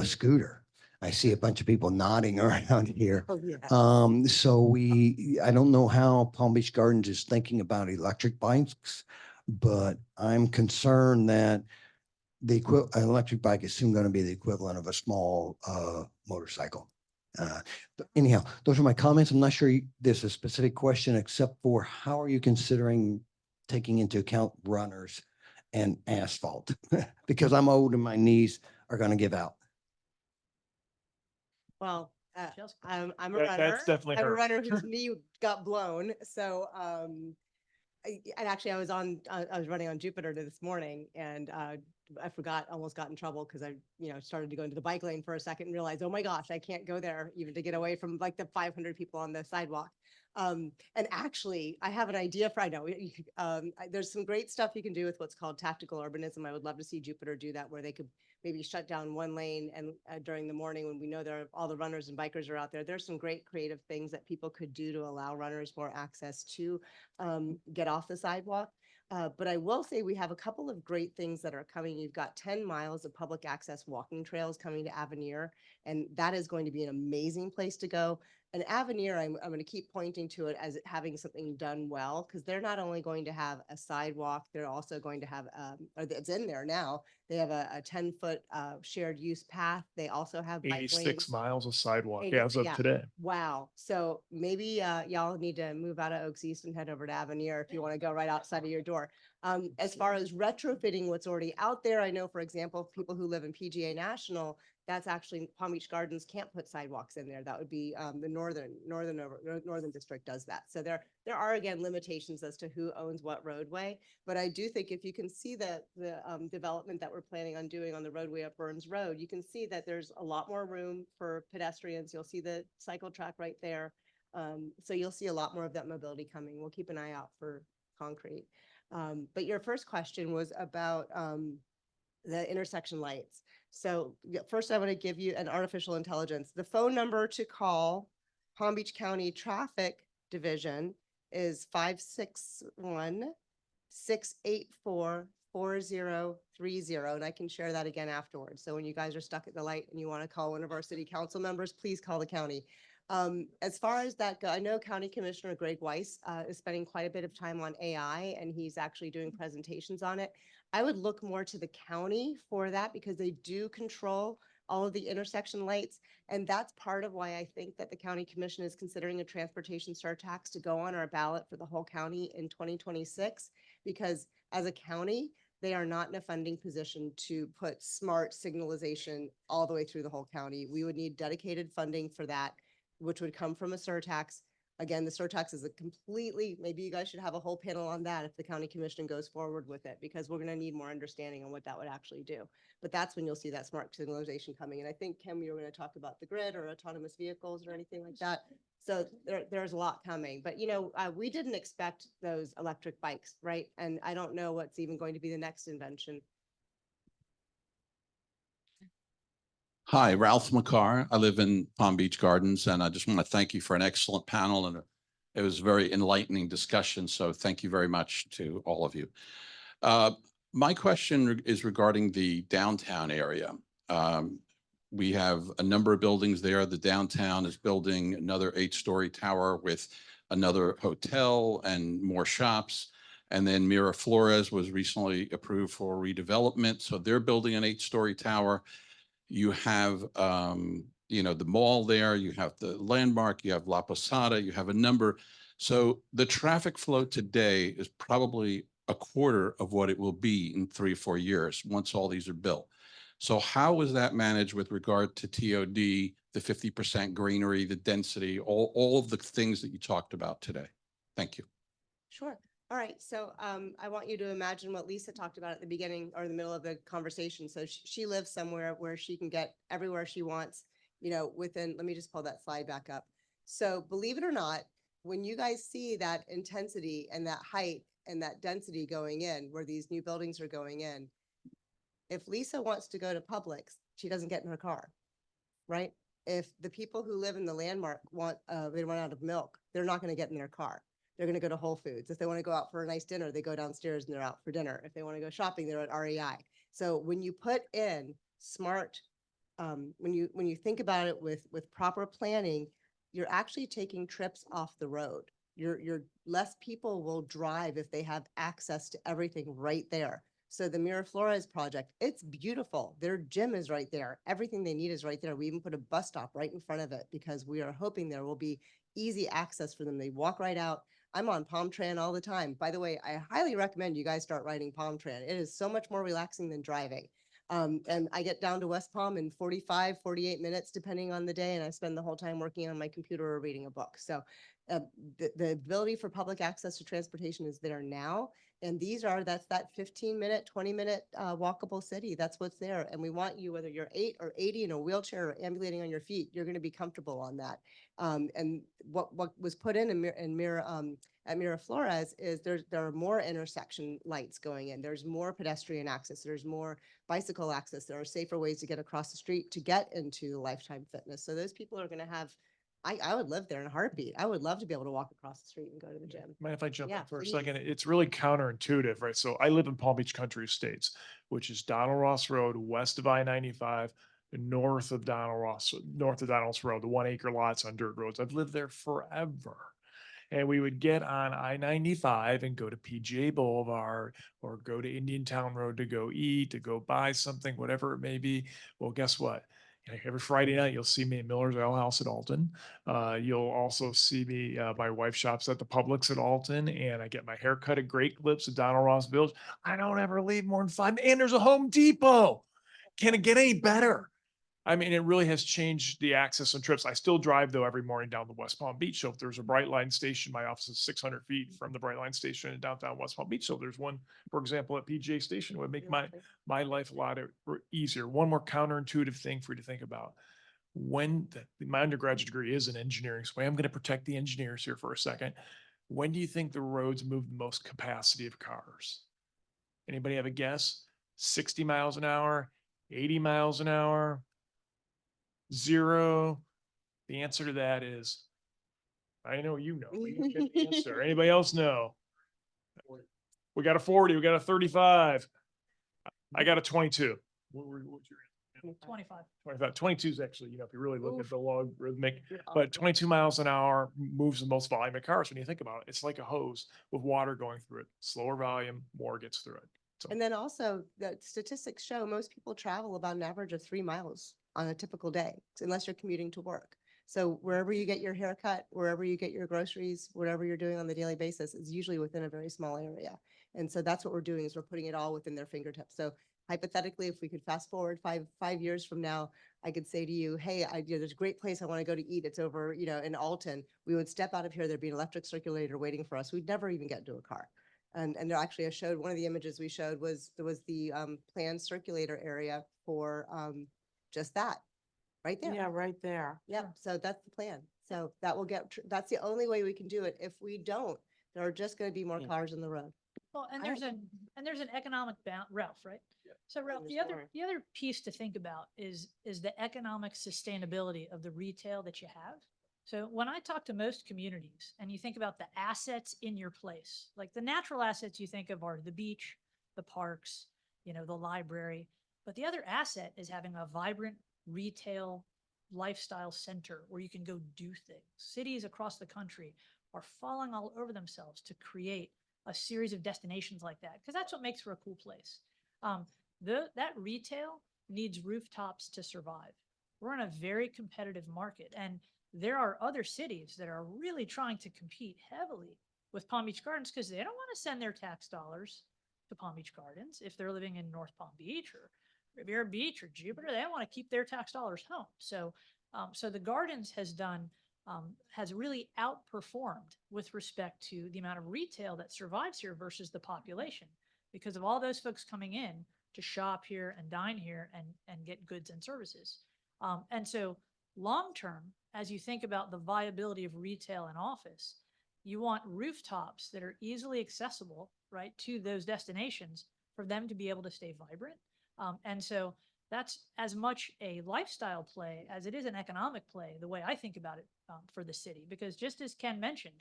[SPEAKER 7] scooter. I see a bunch of people nodding around here.
[SPEAKER 2] Oh, yeah.
[SPEAKER 7] So I don't know how Palm Beach Gardens is thinking about electric bikes, but I'm concerned that an electric bike is soon going to be the equivalent of a small motorcycle. But anyhow, those are my comments. I'm not sure there's a specific question except for how are you considering taking into account runners and asphalt? Because I'm old and my knees are going to give out.
[SPEAKER 3] Well,
[SPEAKER 4] Chelsea.
[SPEAKER 3] I'm a
[SPEAKER 5] That's
[SPEAKER 3] runner.
[SPEAKER 5] definitely
[SPEAKER 3] I'm a
[SPEAKER 5] her.
[SPEAKER 3] runner whose knee got blown. So, and actually I was running on Jupiter this morning, and I almost got in trouble because I, started to go into the bike lane for a second and realized, oh my gosh, I can't go there even to get away from like the 500 people on the sidewalk. And actually, I have an idea for, I know, there's some great stuff you can do with what's called tactical urbanism. I would love to see Jupiter do that, where they could maybe shut down one lane and during the morning when we know all the runners and bikers are out there. There's some great creative things that people could do to allow runners more access to get off the sidewalk. But I will say we have a couple of great things that are coming. You've got 10 miles of public access walking trails coming to Avenir, and that is going to be an amazing place to go. And Avenir, I'm going to keep pointing to it as having something done well, because they're not only going to have a sidewalk, they're also going to have, or it's in there now, they have a 10-foot shared use path. They also have bike
[SPEAKER 5] 86
[SPEAKER 3] lanes.
[SPEAKER 5] miles of sidewalk
[SPEAKER 3] 80
[SPEAKER 5] as of
[SPEAKER 3] yeah.
[SPEAKER 5] today.
[SPEAKER 3] Wow. So maybe y'all need to move out of Oaks East and head over to Avenir if you want to go right outside of your door. As far as retrofitting what's already out there, I know, for example, people who live in PGA National, that's actually Palm Beach Gardens can't put sidewalks in there. That would be the Northern District does that. So there are, again, limitations as to who owns what roadway. But I do think if you can see the development that we're planning on doing on the roadway up Burns Road, you can see that there's a lot more room for pedestrians. You'll see the cycle track right there. So you'll see a lot more of that mobility coming. We'll keep an eye out for concrete. But your first question was about the intersection lights. So first I want to give you an artificial intelligence. The phone number to call Palm Beach County Traffic Division is 561-684-4030. And I can share that again afterwards. So when you guys are stuck at the light and you want to call one of our city council members, please call the county. As far as that go, I know County Commissioner Greg Weiss is spending quite a bit of time on AI, and he's actually doing presentations on it. I would look more to the county for that because they do control all of the intersection lights. And that's part of why I think that the county commission is considering a transportation surtax to go on our ballot for the whole county in 2026. Because as a county, they are not in a funding position to put smart signalization all the way through the whole county. We would need dedicated funding for that, which would come from a surtax. Again, the surtax is a completely, maybe you guys should have a whole panel on that if the county commission goes forward with it, because we're going to need more understanding on what that would actually do. But that's when you'll see that smart signalization coming. And I think, Kim, you were going to talk about the grid or autonomous vehicles or anything like that. So there's a lot coming. But, we didn't expect those electric bikes, right? And I don't know what's even going to be the next invention.
[SPEAKER 8] Hi, Ralph McCarr. I live in Palm Beach Gardens, and I just want to thank you for an excellent panel, and it was a very enlightening discussion. So thank you very much to all of you. My question is regarding the downtown area. We have a number of buildings there. The downtown is building another 8-story tower with another hotel and more shops. And then Miraflores was recently approved for redevelopment. So they're building an 8-story tower. You have, the mall there, you have the Landmark, you have La Posada, you have a number. So the traffic flow today is probably a quarter of what it will be in 3 or 4 years once all these are built. So how is that managed with regard to TOD, the 50% greenery, the density, all of the things that you talked about today? Thank you.
[SPEAKER 3] Sure. All right. So I want you to imagine what Lisa talked about at the beginning or the middle of the conversation. So she lives somewhere where she can get everywhere she wants, within, let me just pull that slide back up. So believe it or not, when you guys see that intensity and that height and that density going in, where these new buildings are going in, if Lisa wants to go to Publix, she doesn't get in her car, right? If the people who live in the Landmark they run out of milk, they're not going to get in their car. They're going to go to Whole Foods. If they want to go out for a nice dinner, they go downstairs and they're out for dinner. If they want to go shopping, they're at REI. So when you put in smart, when you think about it with proper planning, you're actually taking trips off the road. You're less people will drive if they have access to everything right there. So the Miraflores project, it's beautiful. Their gym is right there. Everything they need is right there. We even put a bus stop right in front of it because we are hoping there will be easy access for them. They walk right out. I'm on Palm Tran all the time. By the way, I highly recommend you guys start riding Palm Tran. It is so much more relaxing than driving. And I get down to West Palm in 45, 48 minutes, depending on the day. And I spend the whole time working on my computer or reading a book. So the ability for public access to transportation is there now. And that's that 15-minute, 20-minute walkable city. That's what's there. And we want you, whether you're 8 or 80 in a wheelchair or ambulating on your feet, you're going to be comfortable on that. And what was put in at Miraflores is there are more intersection lights going in. There's more pedestrian access. There's more bicycle access. There are safer ways to get across the street to get into Lifetime Fitness. So those people are going to have, I would live there in a heartbeat. I would love to be able to walk across the street and go to the gym.
[SPEAKER 5] Mind if I jump
[SPEAKER 3] Yeah,
[SPEAKER 5] in for a
[SPEAKER 3] please.
[SPEAKER 5] second? It's really counterintuitive, right? So I live in Palm Beach Country Estates, which is Donald Ross Road, west of I-95, north of Donald Ross Road, the 1-acre lots on dirt roads. I've lived there forever. And we would get on I-95 and go to PGA Boulevard or go to Indian Town Road to go eat, to go buy something, whatever it may be. Well, guess what? Every Friday night, you'll see me at Miller's Ale House at Alton. You'll also see me, my wife shops at the Publix at Alton, and I get my hair cut at Great Clips at Donald Ross Village. I don't ever leave more than 5, and there's a Home Depot. Can it get any better? I mean, it really has changed the access and trips. I still drive though every morning down to West Palm Beach. So if there's a Brightline station, my office is 600 feet from the Brightline station in downtown West Palm Beach. So if there's one, for example, at PGA Station, it would make my life a lot easier. One more counterintuitive thing for you to think about. My undergraduate degree is in engineering, so I'm going to protect the engineers here for a second. When do you think the roads move the most capacity of cars? Anybody have a guess? 60 miles an hour, 80 miles an hour? 0. The answer to that is I know you know. You get the answer. Anybody else know? We got a 40, we got a 35. I got a 22. What's your?
[SPEAKER 4] 25.
[SPEAKER 5] 25, 22 is actually, if you really look at
[SPEAKER 3] Oof.
[SPEAKER 5] the logarithmic,
[SPEAKER 3] You're
[SPEAKER 5] but
[SPEAKER 3] awesome.
[SPEAKER 5] 22 miles an hour moves the most volume of cars when you think about it. It's like a hose with water going through it. Slower volume, more gets through it. So
[SPEAKER 3] And then also the statistics show most people travel about an average of 3 miles on a typical day, unless you're commuting to work. So wherever you get your haircut, wherever you get your groceries, whatever you're doing on the daily basis is usually within a very small area. And so that's what we're doing is we're putting it all within their fingertips. So hypothetically, if we could fast forward five years from now, I could say to you, hey, there's a great place I want to go to eat. It's over, in Alton. We would step out of here. There'd be an electric circulator waiting for us. We'd never even get into a car. And there actually, I showed one of the images we showed was the planned circulator area for just that, right there.
[SPEAKER 2] Yeah, right there.
[SPEAKER 3] Yep. So that's the plan. So that will that's the only way we can do it. If we don't, there are just going to be more cars on the road.
[SPEAKER 4] Well, and
[SPEAKER 2] I
[SPEAKER 4] there's
[SPEAKER 2] don't
[SPEAKER 4] an economic Ralph, right? So Ralph,
[SPEAKER 2] There's more.
[SPEAKER 4] the other piece to think about is the economic sustainability of the retail that you have. So when I talk to most communities and you think about the assets in your place, like the natural assets you think of are the beach, the parks, the library, but the other asset is having a vibrant retail lifestyle center where you can go do things. Cities across the country are falling all over themselves to create a series of destinations like that, because that's what makes for a cool place. That retail needs rooftops to survive. We're in a very competitive market, and there are other cities that are really trying to compete heavily with Palm Beach Gardens because they don't want to send their tax dollars to Palm Beach Gardens if they're living in North Palm Beach or Riviera Beach or Jupiter. They want to keep their tax dollars home. So the Gardens has really outperformed with respect to the amount of retail that survives here versus the population because of all those folks coming in to shop here and dine here and get goods and services. And so long term, as you think about the viability of retail and office, you want rooftops that are easily accessible, right, to those destinations for them to be able to stay vibrant. And so that's as much a lifestyle play as it is an economic play, the way I think about it for the city. Because just as Ken mentioned,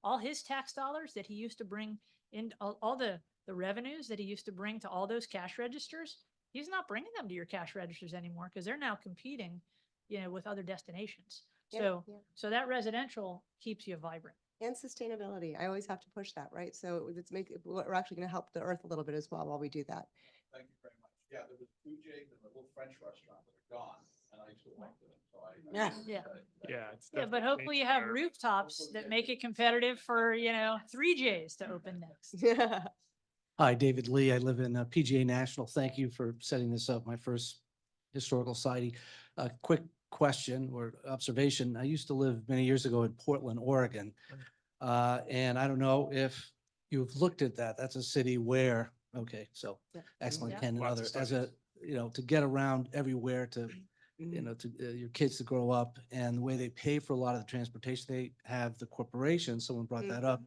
[SPEAKER 4] all his tax dollars that he used to bring in, all the revenues that he used to bring to all those cash registers, he's not bringing them to your cash registers anymore because they're now competing, with other destinations.
[SPEAKER 3] Yeah, yeah.
[SPEAKER 4] So that residential keeps you vibrant.
[SPEAKER 3] And sustainability. I always have to push that, right? So we're actually going to help the earth a little bit as well while we do that.
[SPEAKER 8] Thank you very much. Yeah, there was Fuji's and the little French restaurant that are gone, and I used to like them, so I.
[SPEAKER 2] Yeah.
[SPEAKER 4] Yeah.
[SPEAKER 5] it's
[SPEAKER 4] Yeah, but
[SPEAKER 5] definitely
[SPEAKER 4] hopefully you
[SPEAKER 5] changed
[SPEAKER 4] have
[SPEAKER 5] there.
[SPEAKER 4] rooftops that make it competitive for, 3Js to open next.
[SPEAKER 3] Yeah.
[SPEAKER 9] Hi, David Lee. I live in PGA National. Thank you for setting this up, my first historical society. A quick question or observation. I used to live many years ago in Portland, Oregon. And I don't know if you've looked at that. That's a city where, okay, so
[SPEAKER 3] Yeah.
[SPEAKER 9] excellent,
[SPEAKER 4] Yeah.
[SPEAKER 9] Ken, and
[SPEAKER 5] Lots of
[SPEAKER 9] other, as a, to get around everywhere to, to your kids to grow up and the way they pay for a lot of the transportation, they have the corporation, someone brought that up,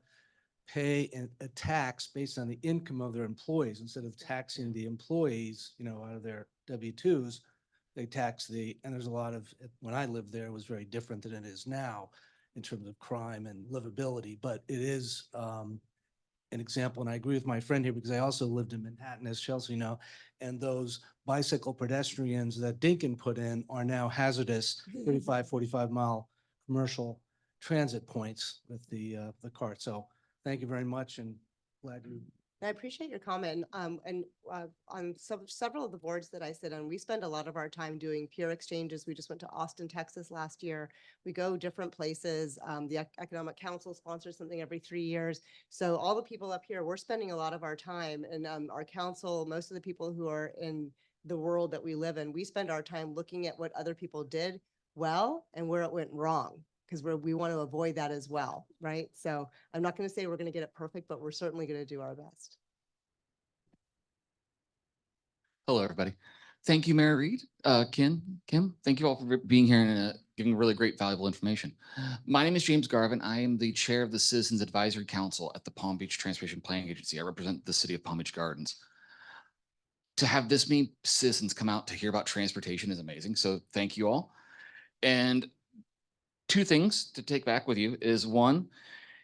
[SPEAKER 9] pay a tax based on the income of their employees instead of taxing the employees, out of their W-2s. They tax and there's a lot of, when I lived there, it was very different than it is now in terms of crime and livability, but it is an example. And I agree with my friend here because I also lived in Manhattan, as Chelsea and those bicycle pedestrians that Dinkin put in are now hazardous 35, 45-mile commercial transit points with the cart. So thank you very much and glad you.
[SPEAKER 3] I appreciate your comment. And on several of the boards that I sit on, we spend a lot of our time doing peer exchanges. We just went to Austin, Texas last year. We go different places. The Economic Council sponsors something every 3 years. So all the people up here, we're spending a lot of our time, and our council, most of the people who are in the world that we live in, we spend our time looking at what other people did well and where it went wrong, because we want to avoid that as well, right? So I'm not going to say we're going to get it perfect, but we're certainly going to do our best.
[SPEAKER 10] Hello, everybody. Thank you, Mayor Reed, Kim, thank you all for being here and giving really great, valuable information. My name is James Garvin. I am the chair of the Citizens Advisory Council at the Palm Beach Transportation Planning Agency. I represent the city of Palm Beach Gardens. To have this many citizens come out to hear about transportation is amazing. So thank you all. And two things to take back with you is one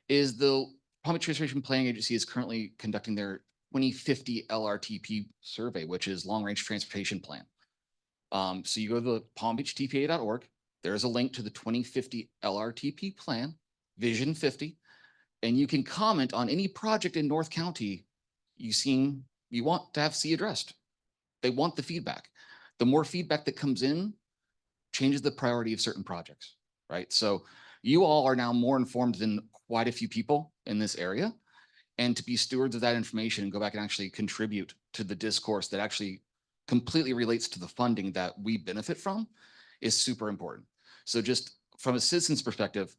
[SPEAKER 10] is the Palm Beach Transportation Planning Agency is currently conducting their 2050 LRTP survey, which is Long Range Transportation Plan. So you go to the palmbeachtpa.org. There's a link to the 2050 LRTP plan, Vision 50, and you can comment on any project in North County you want to see addressed. They want the feedback. The more feedback that comes in changes the priority of certain projects, right? So you all are now more informed than quite a few people in this area. And to be stewards of that information and go back and actually contribute to the discourse that actually completely relates to the funding that we benefit from is super important. So just from a citizen's perspective,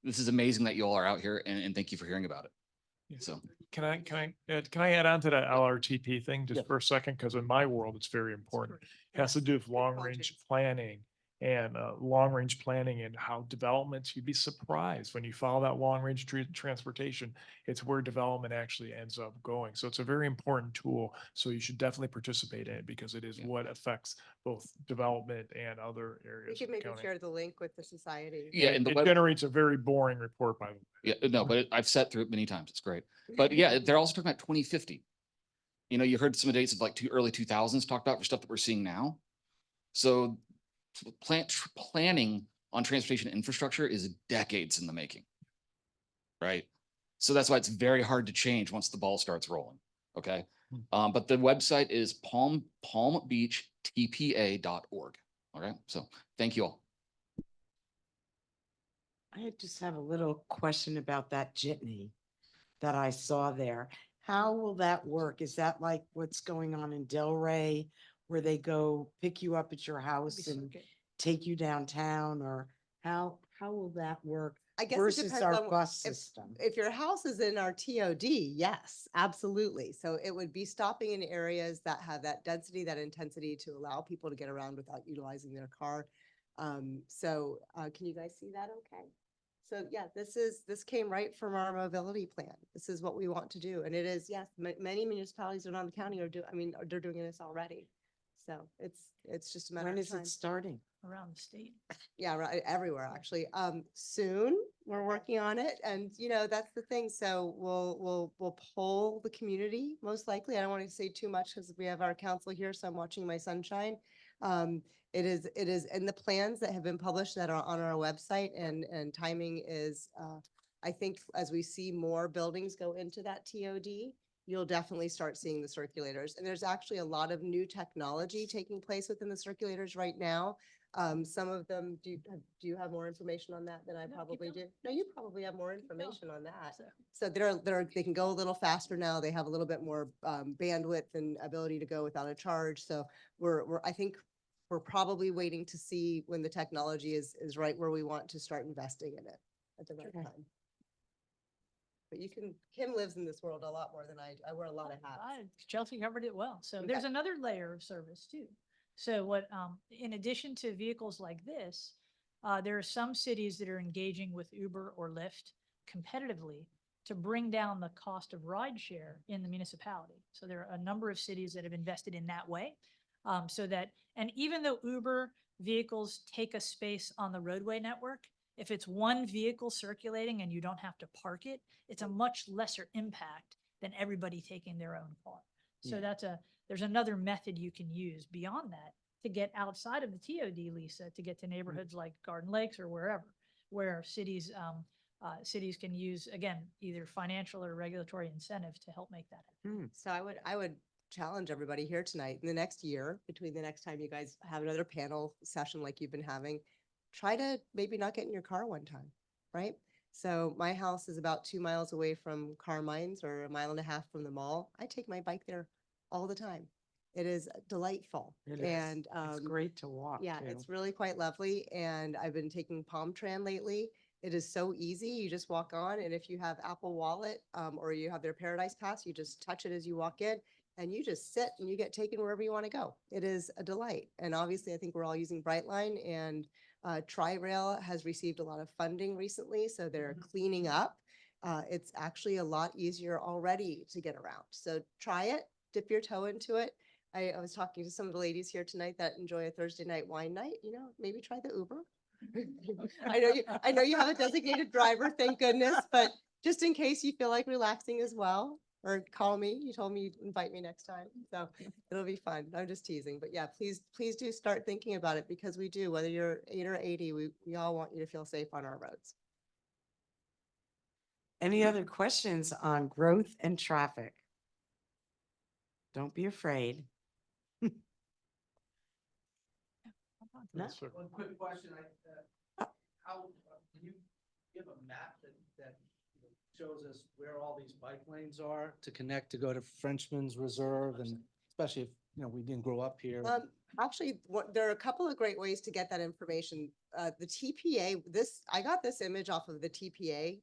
[SPEAKER 10] this is amazing that you all are out here and thank you for hearing about it. So
[SPEAKER 5] Can I add on to that LRTP thing
[SPEAKER 9] Yeah.
[SPEAKER 5] just for a second? Because in my world, it's very important. It has to do with long range planning and long range planning and how developments, you'd be surprised when you follow that long range transportation, it's where development actually ends up going. So it's a very important tool. So you should definitely participate in it because it is
[SPEAKER 10] Yeah.
[SPEAKER 5] what affects both development and other
[SPEAKER 3] You
[SPEAKER 5] areas
[SPEAKER 3] could
[SPEAKER 5] of the
[SPEAKER 3] maybe
[SPEAKER 5] county.
[SPEAKER 3] share the link with the society.
[SPEAKER 10] yeah, and the
[SPEAKER 5] It
[SPEAKER 10] web,
[SPEAKER 5] generates a very boring report, by the way.
[SPEAKER 10] yeah, no, but I've sat through it many times. It's great. But yeah, they're also talking about 2050. You know, you heard some of the dates of like early 2000s talked about for stuff that we're seeing now. So planning on transportation infrastructure is decades in the making, right? So that's why it's very hard to change once the ball starts rolling. Okay. But the website is palmbeachtpa.org. All right. So thank you all.
[SPEAKER 2] I just have a little question about that jitney that I saw there. How will that work? Is that like what's going on in Delray, where they go pick you up at your house and take you downtown, or how will that work
[SPEAKER 3] I guess it
[SPEAKER 2] versus
[SPEAKER 3] depends
[SPEAKER 2] our
[SPEAKER 3] on
[SPEAKER 2] bus
[SPEAKER 3] if-
[SPEAKER 2] system?
[SPEAKER 3] If your house is in our TOD, yes, absolutely. So it would be stopping in areas that have that density, that intensity to allow people to get around without utilizing their car. Can you guys see that okay? So yeah, this came right from our mobility plan. This is what we want to do. And it is, yes, many municipalities around the county they're doing this already. So it's just a matter
[SPEAKER 2] When
[SPEAKER 3] of
[SPEAKER 2] is
[SPEAKER 3] time.
[SPEAKER 2] it starting?
[SPEAKER 4] Around the state.
[SPEAKER 3] Yeah, right, everywhere, actually. Soon, we're working on it, and, that's the thing, so we'll poll the community, most likely. I don't want to say too much because we have our council here, so I'm watching my sunshine. It is in the plans that have been published that are on our website, and timing is, I think as we see more buildings go into that TOD, you'll definitely start seeing the circulators. And there's actually a lot of new technology taking place within the circulators right now. Some of them, do you have more information on that than I
[SPEAKER 4] No, keep
[SPEAKER 3] probably
[SPEAKER 4] going.
[SPEAKER 3] do? No, you probably have more
[SPEAKER 4] Keep going.
[SPEAKER 3] information on that.
[SPEAKER 4] So,
[SPEAKER 3] So they can go a little faster now. They have a little bit more bandwidth and ability to go without a charge. So I think we're probably waiting to see when the technology is right where we want to start investing in it at the right
[SPEAKER 2] Okay.
[SPEAKER 3] time. But Kim lives in this world a lot more than I do. I wear a lot of hats.
[SPEAKER 4] Chelsea covered it well. So
[SPEAKER 3] Okay.
[SPEAKER 4] there's another layer of service too. So in addition to vehicles like this, there are some cities that are engaging with Uber or Lyft competitively to bring down the cost of rideshare in the municipality. So there are a number of cities that have invested in that way. And even though Uber vehicles take a space on the roadway network, if it's one vehicle circulating and you don't have to park it, it's a much lesser impact than everybody taking their own car. So there's another method you can use beyond that to get outside of the TOD, Lisa, to get to neighborhoods like Garden Lakes or wherever, where cities can use, again, either financial or regulatory incentive to help make that happen.
[SPEAKER 3] So I would challenge everybody here tonight in the next year, between the next time you guys have another panel session like you've been having, try to maybe not get in your car one time, right? So my house is about 2 miles away from Carmine's or 1.5 miles from the mall. I take my bike there all the time. It is delightful.
[SPEAKER 2] It is.
[SPEAKER 3] And
[SPEAKER 2] It's great to walk.
[SPEAKER 3] yeah,
[SPEAKER 2] too.
[SPEAKER 3] it's really quite lovely. And I've been taking Palm Tran lately. It is so easy. You just walk on, and if you have Apple Wallet or you have their Paradise Pass, you just touch it as you walk in and you just sit and you get taken wherever you want to go. It is a delight. And obviously, I think we're all using Brightline, and Tri-Rail has received a lot of funding recently, so they're cleaning up. It's actually a lot easier already to get around. So try it, dip your toe into it. I was talking to some of the ladies here tonight that enjoy a Thursday night wine night, maybe try the Uber. I know you have a designated driver, thank goodness, but just in case you feel like relaxing as well, or call me. You told me you'd invite me next time, so it'll be fun. I'm just teasing, but yeah, please do start thinking about it because we do, whether you're 8 or 80, we all want you to feel safe on our roads.
[SPEAKER 2] Any other questions on growth and traffic? Don't be afraid. No?
[SPEAKER 5] Yes, sir.
[SPEAKER 9] One quick question, can you give a map that shows us where all these bike lanes are to connect to go to Frenchman's Reserve and especially if, we didn't grow up here.
[SPEAKER 3] Actually, there are a couple of great ways to get that information. The TPA, I got this image off of the TPA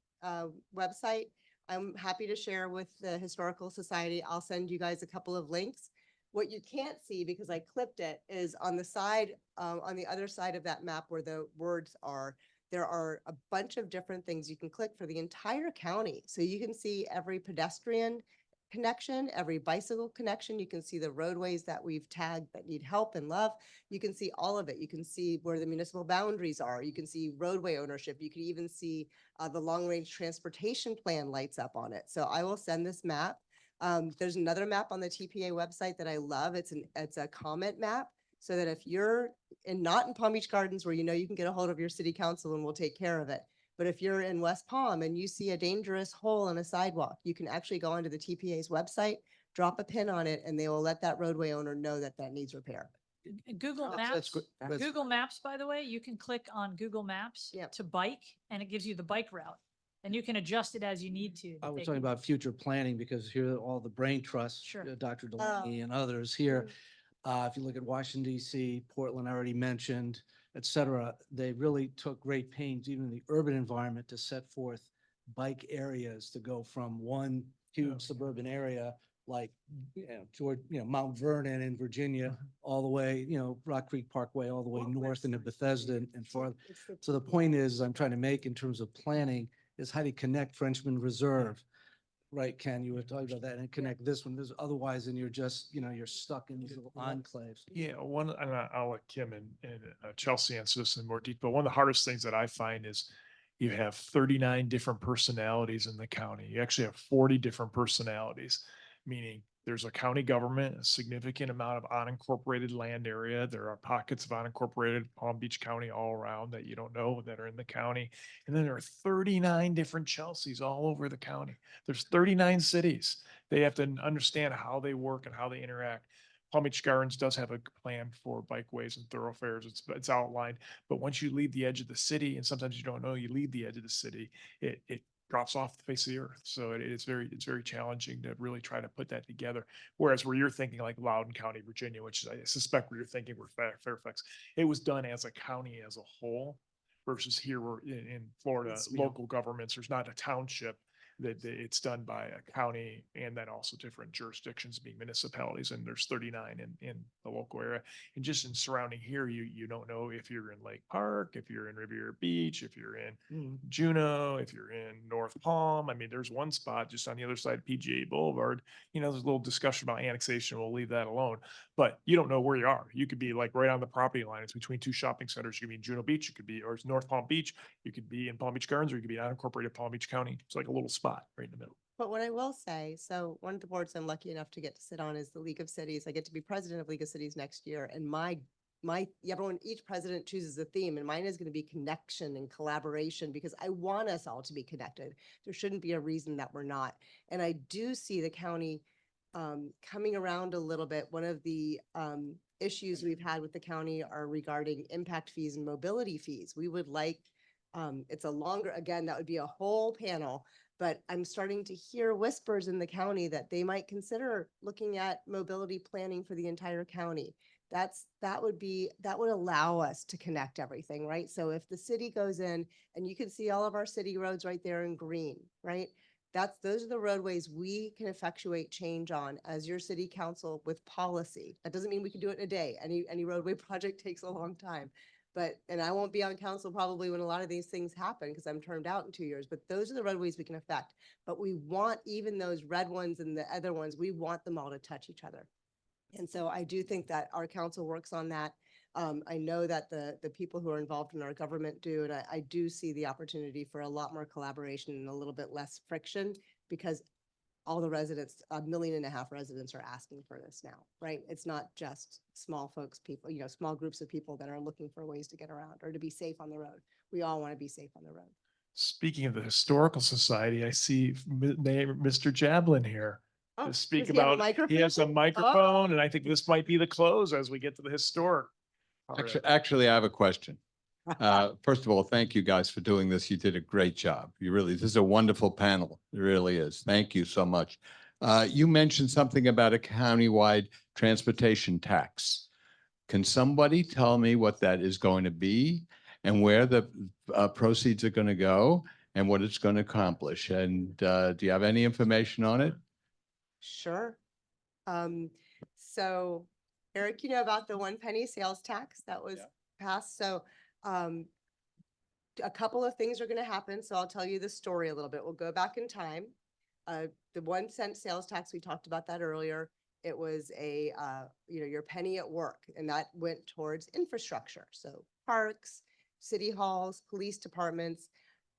[SPEAKER 3] website. I'm happy to share with the Historical Society. I'll send you guys a couple of links. What you can't see because I clipped it is on the side, on the other side of that map where the words are, there are a bunch of different things you can click for the entire county. So you can see every pedestrian connection, every bicycle connection. You can see the roadways that we've tagged that need help and love. You can see all of it. You can see where the municipal boundaries are. You can see roadway ownership. You can even see the long-range transportation plan lights up on it. So I will send this map. There's another map on the TPA website that I love. It's a comment map. So that if you're not in Palm Beach Gardens where you can get a hold of your city council and we'll take care of it. But if you're in West Palm and you see a dangerous hole in a sidewalk, you can actually go onto the TPA's website, drop a pin on it, and they will let that roadway owner know that needs repair.
[SPEAKER 4] Google
[SPEAKER 9] That's
[SPEAKER 4] Maps,
[SPEAKER 9] great. That's-
[SPEAKER 4] Google Maps, by the way, you can click on Google Maps
[SPEAKER 3] Yep.
[SPEAKER 4] to bike and it gives you the bike route. And you can adjust it as you need to.
[SPEAKER 9] I was
[SPEAKER 4] They
[SPEAKER 9] talking
[SPEAKER 4] can-
[SPEAKER 9] about future planning because here are all the brain trusts,
[SPEAKER 4] Sure.
[SPEAKER 9] Dr. Delaney and others here. If you look at Washington DC, Portland, I already mentioned, et cetera, they really took great pains, even in the urban environment, to set forth bike areas to go from one huge suburban area like, Mount Vernon in Virginia, all the way, Rock Creek Parkway, all the way north into Bethesda and farther. So the point is, I'm trying to make in terms of planning is how do you connect Frenchman Reserve? Right, Ken, you were talking about that and connect this one. Otherwise, then you're just, you're stuck in these little enclaves.
[SPEAKER 5] Yeah, and I'll let Kim and Chelsea answer this in more detail. One of the hardest things that I find is you have 39 different personalities in the county. You actually have 40 different personalities, meaning there's a county government, a significant amount of unincorporated land area. There are pockets of unincorporated Palm Beach County all around that you don't know that are in the county. And then there are 39 different Chelseas all over the county. There's 39 cities. They have to understand how they work and how they interact. Palm Beach Gardens does have a plan for bikeways and thoroughfares. It's outlined, but once you leave the edge of the city, and sometimes you don't know you leave the edge of the city, it drops off the face of the earth. So it's very challenging to really try to put that together. Whereas where you're thinking like Loudoun County, Virginia, which I suspect where you're thinking were Fairfax, it was done as a county as a whole versus here we're in Florida, local governments, there's not a township. That it's done by a county and then also different jurisdictions being municipalities, and there's 39 in the local area. And just in surrounding here, you don't know if you're in Lake Park, if you're in Riviera Beach, if you're in Juneau, if you're in North Palm. I mean, there's one spot just on the other side of PGA Boulevard. There's a little discussion about annexation. We'll leave that alone, but you don't know where you are. You could be like right on the property line. It's between two shopping centers. You could be in Juneau Beach, you could be, or it's North Palm Beach. You could be in Palm Beach Gardens, or you could be in unincorporated Palm Beach County. It's like a little spot right in the middle.
[SPEAKER 3] But what I will say, so one of the boards I'm lucky enough to get to sit on is the League of Cities. I get to be president of League of Cities next year, and each president chooses a theme, and mine is going to be connection and collaboration because I want us all to be connected. There shouldn't be a reason that we're not. And I do see the county coming around a little bit. One of the issues we've had with the county are regarding impact fees and mobility fees. We would like, it's a longer, again, that would be a whole panel, but I'm starting to hear whispers in the county that they might consider looking at mobility planning for the entire county. That would allow us to connect everything, right? So if the city goes in and you can see all of our city roads right there in green, right? Those are the roadways we can effectuate change on as your city council with policy. That doesn't mean we can do it in a day. Any roadway project takes a long time. And I won't be on council probably when a lot of these things happen because I'm termed out in 2 years, but those are the roadways we can affect. But we want even those red ones and the other ones, we want them all to touch each other. And so I do think that our council works on that. I know that the people who are involved in our government do, and I do see the opportunity for a lot more collaboration and a little bit less friction because all the residents, 1.5 million residents are asking for this now, right? It's not just small folks, people, small groups of people that are looking for ways to get around or to be safe on the road. We all want to be safe on the road.
[SPEAKER 5] Speaking of the Historical Society, I see Mr. Jablin here
[SPEAKER 3] Oh,
[SPEAKER 5] to speak
[SPEAKER 3] does he have a
[SPEAKER 5] about, he has a
[SPEAKER 3] microphone?
[SPEAKER 5] microphone, and I think this might be the close as we get to the historic. part of it.
[SPEAKER 11] Actually, I have a question. First of all, thank you guys for doing this. You did a great job. This is a wonderful panel. It really is. Thank you so much. You mentioned something about a countywide transportation tax. Can somebody tell me what that is going to be and where the proceeds are going to go and what it's going to accomplish? And do you have any information on it?
[SPEAKER 3] Sure. So Eric, you know about the 1 penny sales tax that was passed? So, a couple of things are going to happen. So I'll tell you the story a little bit. We'll go back in time. The 1 cent sales tax, we talked about that earlier. It was your penny at work, and that went towards infrastructure. So parks, city halls, police departments,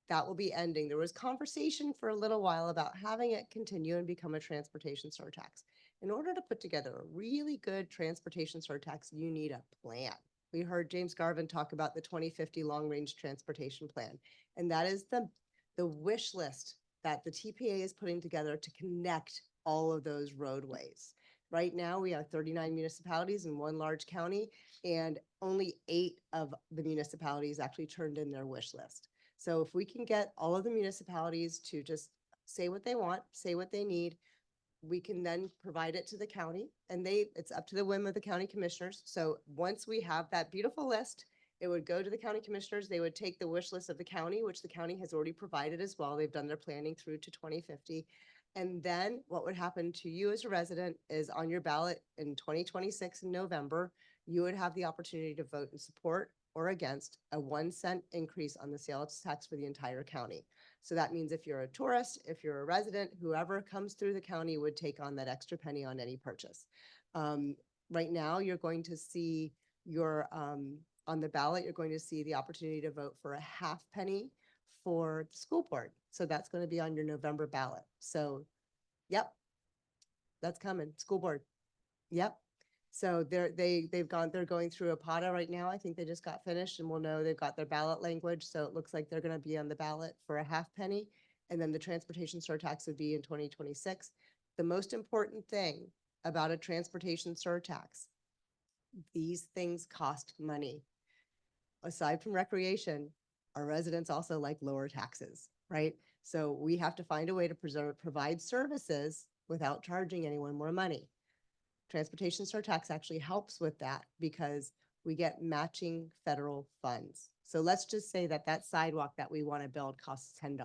[SPEAKER 3] that will be ending. There was conversation for a little while about having it continue and become a transportation surtax. In order to put together a really good transportation surtax, you need a plan. We heard James Garvin talk about the 2050 long-range transportation plan, and that is the wish list that the TPA is putting together to connect all of those roadways. Right now, we have 39 municipalities in 1 large county, and only 8 of the municipalities actually turned in their wish list. So if we can get all of the municipalities to just say what they want, say what they need, we can then provide it to the county, and it's up to the whim of the county commissioners. So once we have that beautiful list, it would go to the county commissioners. They would take the wish list of the county, which the county has already provided as well. They've done their planning through to 2050. And then what would happen to you as a resident is on your ballot in 2026 in November, you would have the opportunity to vote in support or against a 1 cent increase on the sales tax for the entire county. So that means if you're a tourist, if you're a resident, whoever comes through the county would take on that extra penny on any purchase. Right now, you're going to see on the ballot, you're going to see the opportunity to vote for a half penny for the school board. So that's going to be on your November ballot. So, yep, that's coming. School board. Yep. So they're going through a PATA right now. I think they just got finished, and we'll know they've got their ballot language. So it looks like they're going to be on the ballot for a half penny. And then the transportation surtax would be in 2026. The most important thing about a transportation surtax, these things cost money. Aside from recreation, our residents also like lower taxes, right? So we have to find a way to provide services without charging anyone more money. Transportation surtax actually helps with that because we get matching federal funds. So let's just say that sidewalk that we want to build costs $10,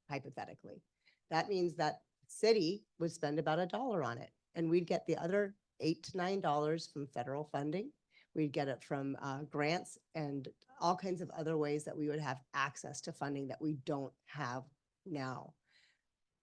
[SPEAKER 3] hypothetically. That means that city would spend about $1 on it, and we'd get the other $8 to $9 from federal funding. We'd get it from grants and all kinds of other ways that we would have access to funding that we don't have now.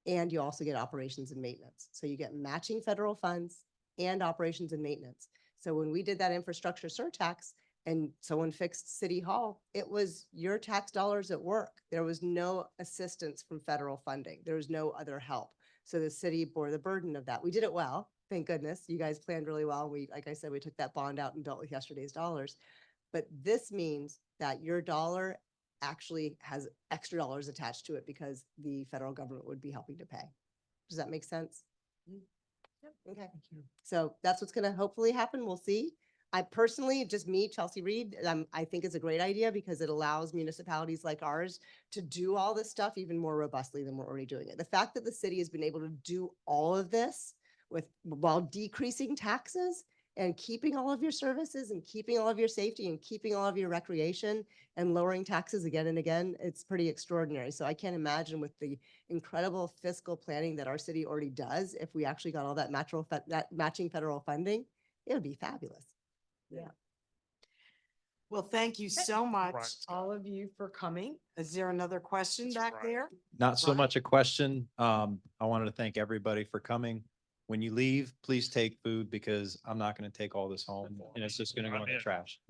[SPEAKER 3] And you also get operations and maintenance. So you get matching federal funds and operations and maintenance. So when we did that infrastructure surtax and someone fixed City Hall, it was your tax dollars at work. There was no assistance from federal funding. There was no other help. So the city bore the burden of that. We did it well. Thank goodness. You guys planned really well. Like I said, we took that bond out and built with yesterday's dollars. But this means that your dollar actually has extra dollars attached to it because the federal government would be helping to pay. Does that make sense? Okay. So that's what's going to hopefully happen. We'll see. I personally, just me, Chelsea Reed, I think it's a great idea because it allows municipalities like ours to do all this stuff even more robustly than we're already doing it. The fact that the city has been able to do all of this while decreasing taxes and keeping all of your services and keeping all of your safety and keeping all of your recreation and lowering taxes again and again, it's pretty extraordinary. So I can't imagine with the incredible fiscal planning that our city already does, if we actually got all that matching federal funding, it would be fabulous. Yeah.
[SPEAKER 2] Well, thank you so much,
[SPEAKER 5] Brian's got
[SPEAKER 2] all of you, for coming. Is there another question
[SPEAKER 5] It's
[SPEAKER 2] back
[SPEAKER 5] Brian.
[SPEAKER 2] there?
[SPEAKER 1] Not so
[SPEAKER 2] Right.
[SPEAKER 1] much a question. I wanted to thank everybody for coming. When you leave, please take food because I'm not going to take all this home and it's just going to go in the trash.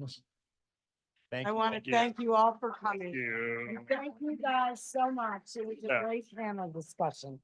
[SPEAKER 1] Thank
[SPEAKER 2] I
[SPEAKER 1] you.
[SPEAKER 2] want to thank you all for coming.
[SPEAKER 5] you.
[SPEAKER 2] And thank you guys so much. It was a
[SPEAKER 5] Yeah.
[SPEAKER 2] great panel discussion.